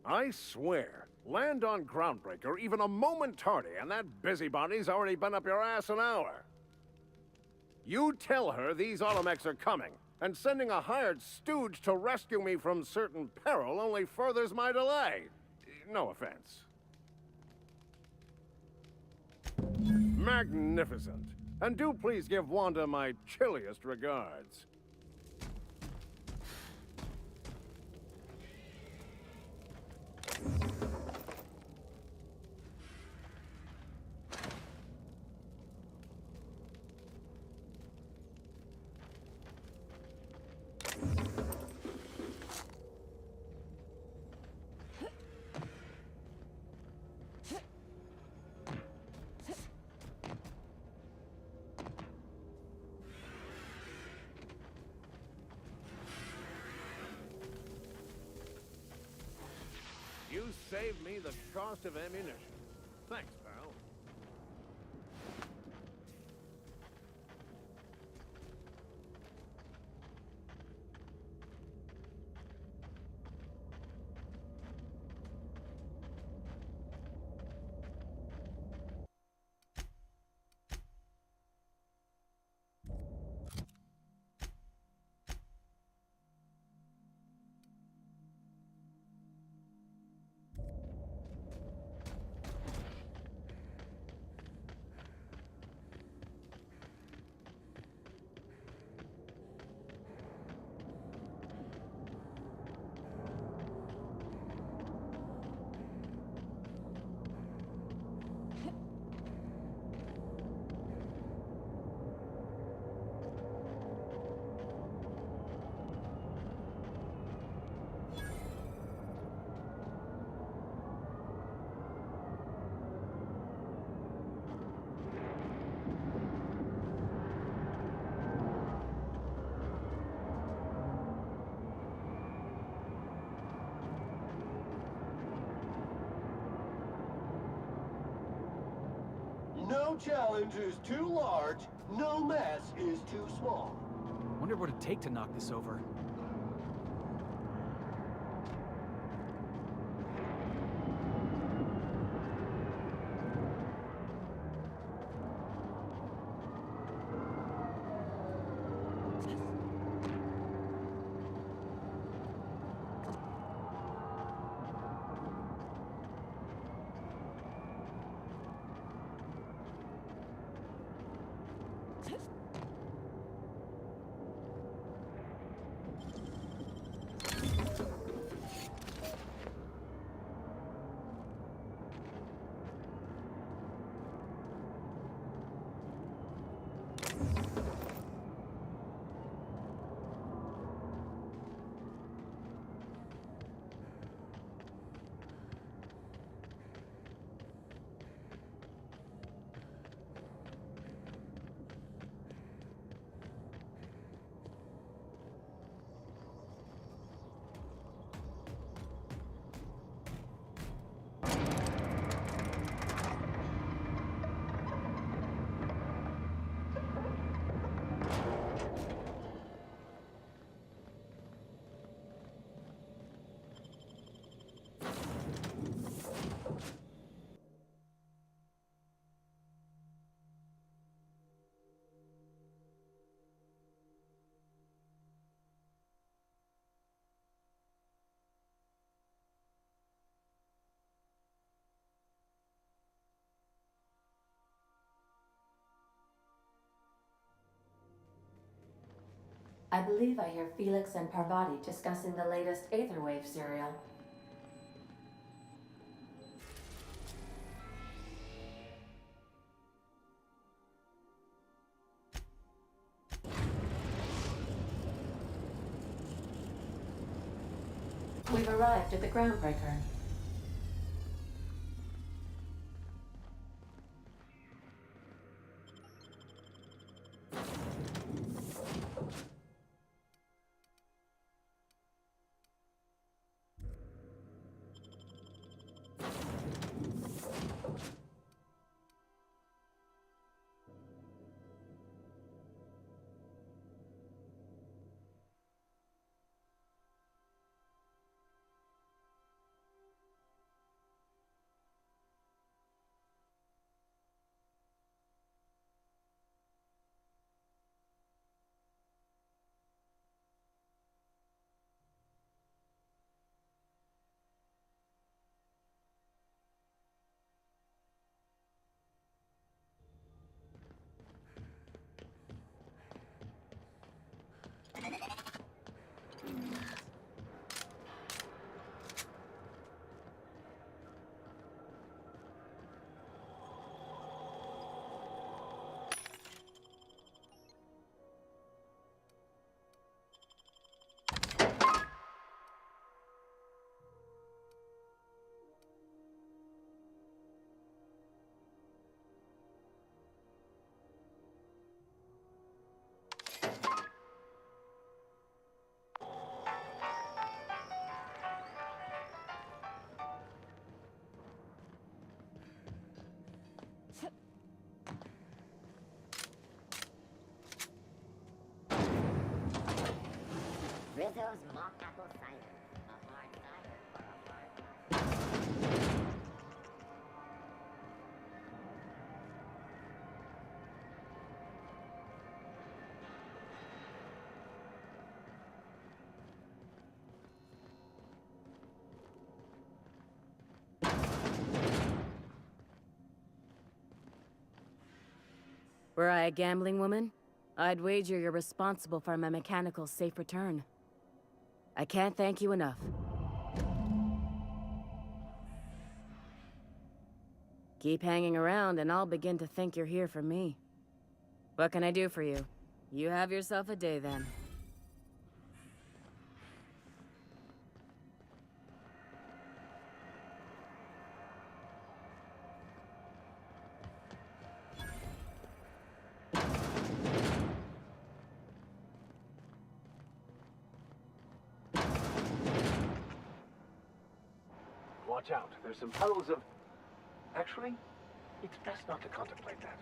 I swear, land on Groundbreaker even a moment tardy, and that busybody's already been up your ass an hour. You tell her these automechs are coming, and sending a hired stooge to rescue me from certain peril only furthers my delay. No offense. Magnificent. And do please give Wanda my chilliest regards. saved me the cost of ammunition. Thanks, pal. No challenge is too large, no mess is too small. Wonder what it'd take to knock this over. I believe I hear Felix and Parvati discussing the latest Aetherwave serial. We've arrived at the groundbreaker. Rizzo's mock apple cider. A hard cider for a hard life. Were I a gambling woman, I'd wager you're responsible for my mechanical's safe return. I can't thank you enough. Keep hanging around and I'll begin to think you're here for me. What can I do for you? You have yourself a day then. Watch out. There's some puddles of... Actually, it's best not to contemplate that.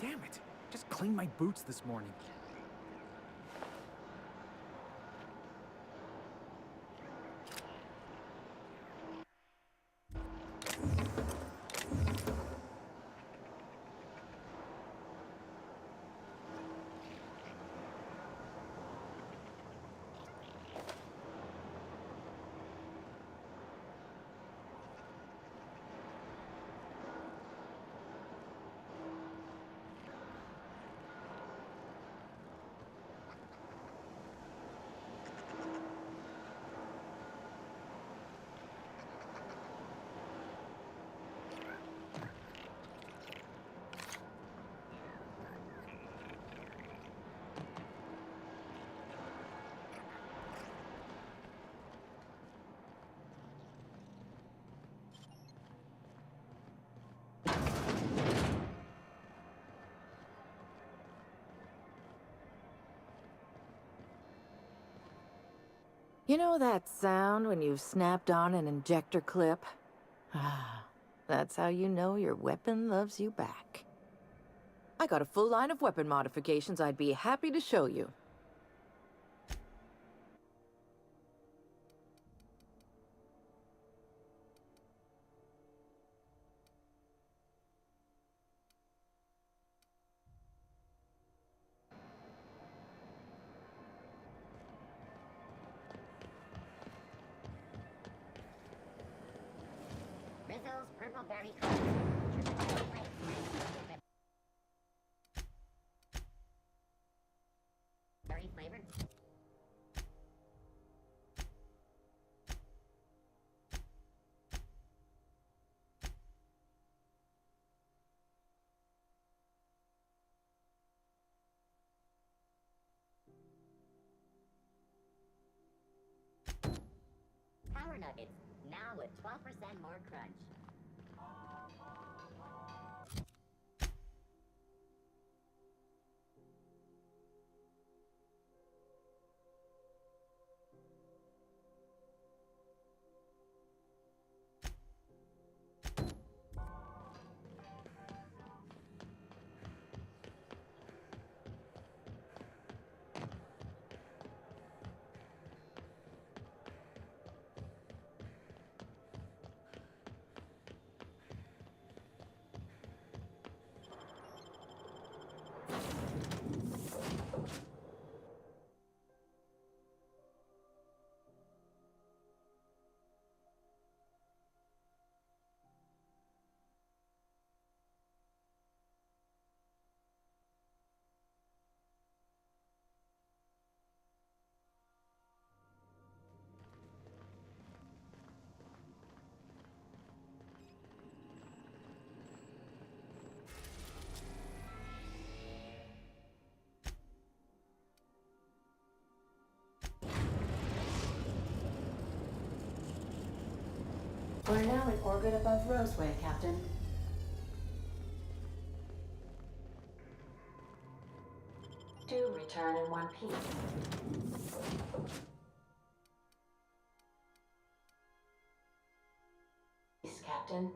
Damn it! Just cleaned my boots this morning. You know that sound when you've snapped on an injector clip? Ah, that's how you know your weapon loves you back. I got a full line of weapon modifications I'd be happy to show you. Rizzo's purple berry cola. Berry flavored. Power nuggets, now with 12% more crunch. We're now in orbit above Roseway, Captain. Do return in one piece. Peace, Captain.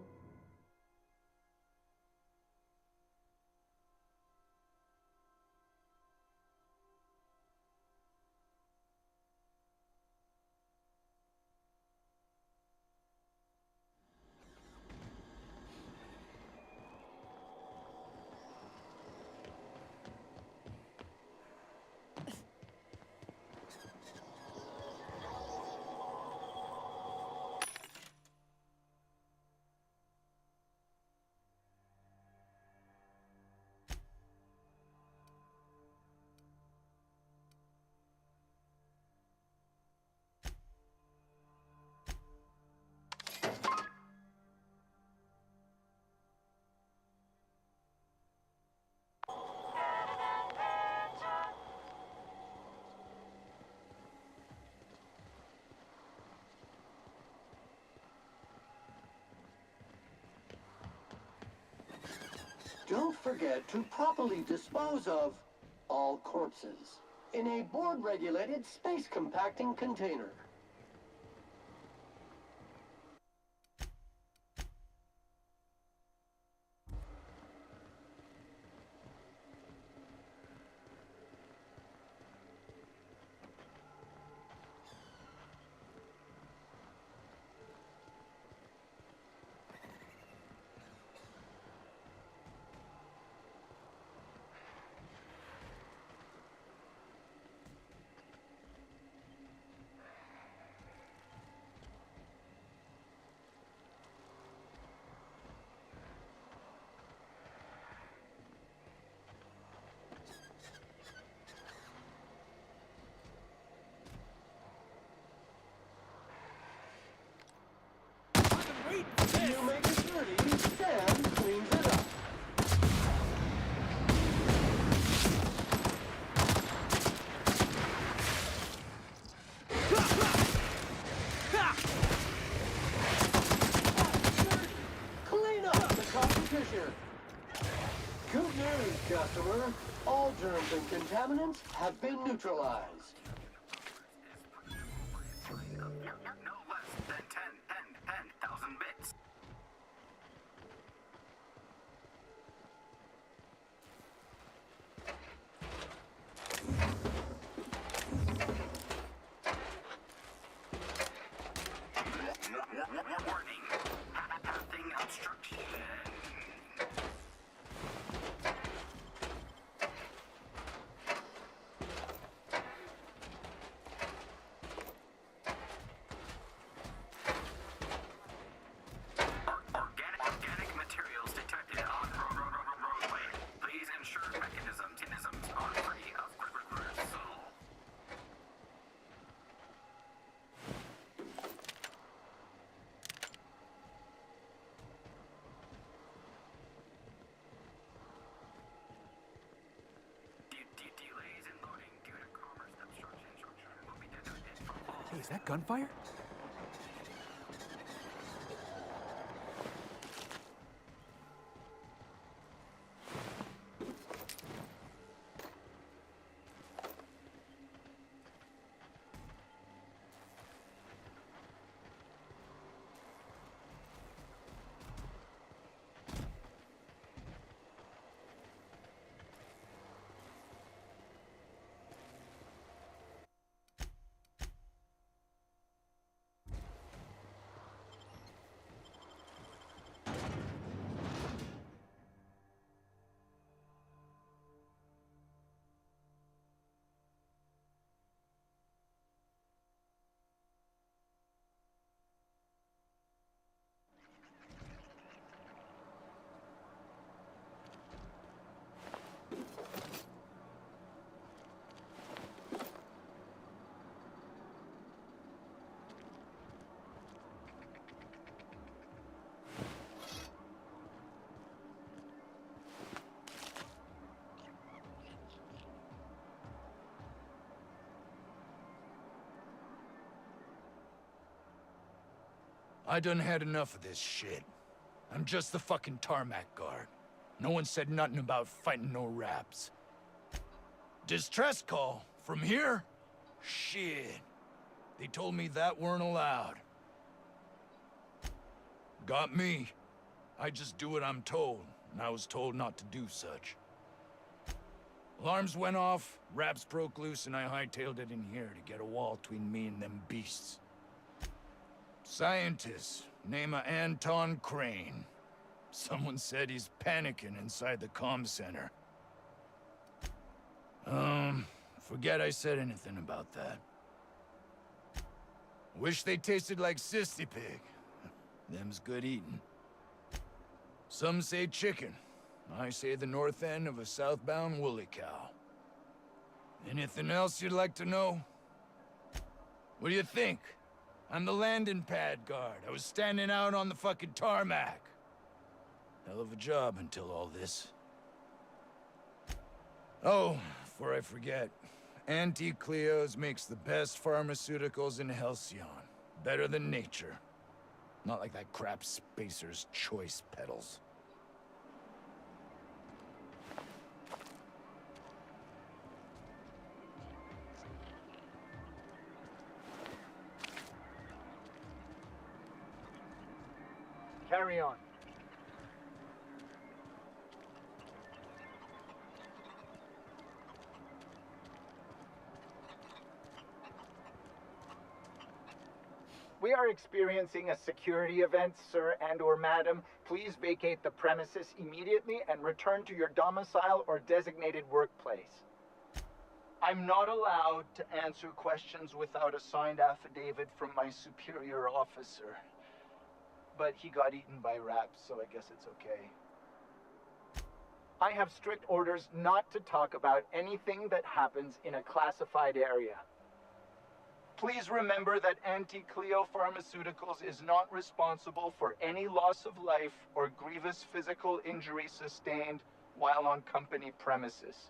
Don't forget to properly dispose of all corpses in a board-regulated space compacting container. You make it dirty, Sam cleans it up. Clean up the competition. Good news, customer. All germs and contaminants have been neutralized. No less than 10,000 bits. Warning. Pathing obstruction. Organic materials detected on roadway. Please ensure mechanisms are free of gristle. Delays in loading due to commerce obstruction will be deducted from. Hey, is that gunfire? I done had enough of this shit. I'm just the fucking tarmac guard. No one said nothing about fighting no raps. Distress call? From here? Shit. They told me that weren't allowed. Got me. I just do what I'm told, and I was told not to do such. Alarms went off, raps broke loose, and I hightailed it in here to get a wall between me and them beasts. Scientist, name of Anton Crane. Someone said he's panicking inside the comm center. Forget I said anything about that. Wish they tasted like Sissy Pig. Them's good eating. Some say chicken. I say the north end of a southbound woolly cow. Anything else you'd like to know? What do you think? I'm the landing pad guard. I was standing out on the fucking tarmac. Hell of a job until all this. Oh, before I forget, Auntie Cleo's makes the best pharmaceuticals in Halcyon. Better than nature. Not like that crap Spacer's Choice pedals. Carry on. We are experiencing a security event, sir and/or madam. Please vacate the premises immediately and return to your domicile or designated workplace. I'm not allowed to answer questions without a signed affidavit from my superior officer. But he got eaten by rats, so I guess it's okay. I have strict orders not to talk about anything that happens in a classified area. Please remember that Anti-Cleo Pharmaceuticals is not responsible for any loss of life or grievous physical injury sustained while on company premises.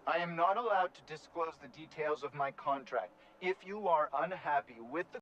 I am not allowed to disclose the details of my contract. If you are unhappy with the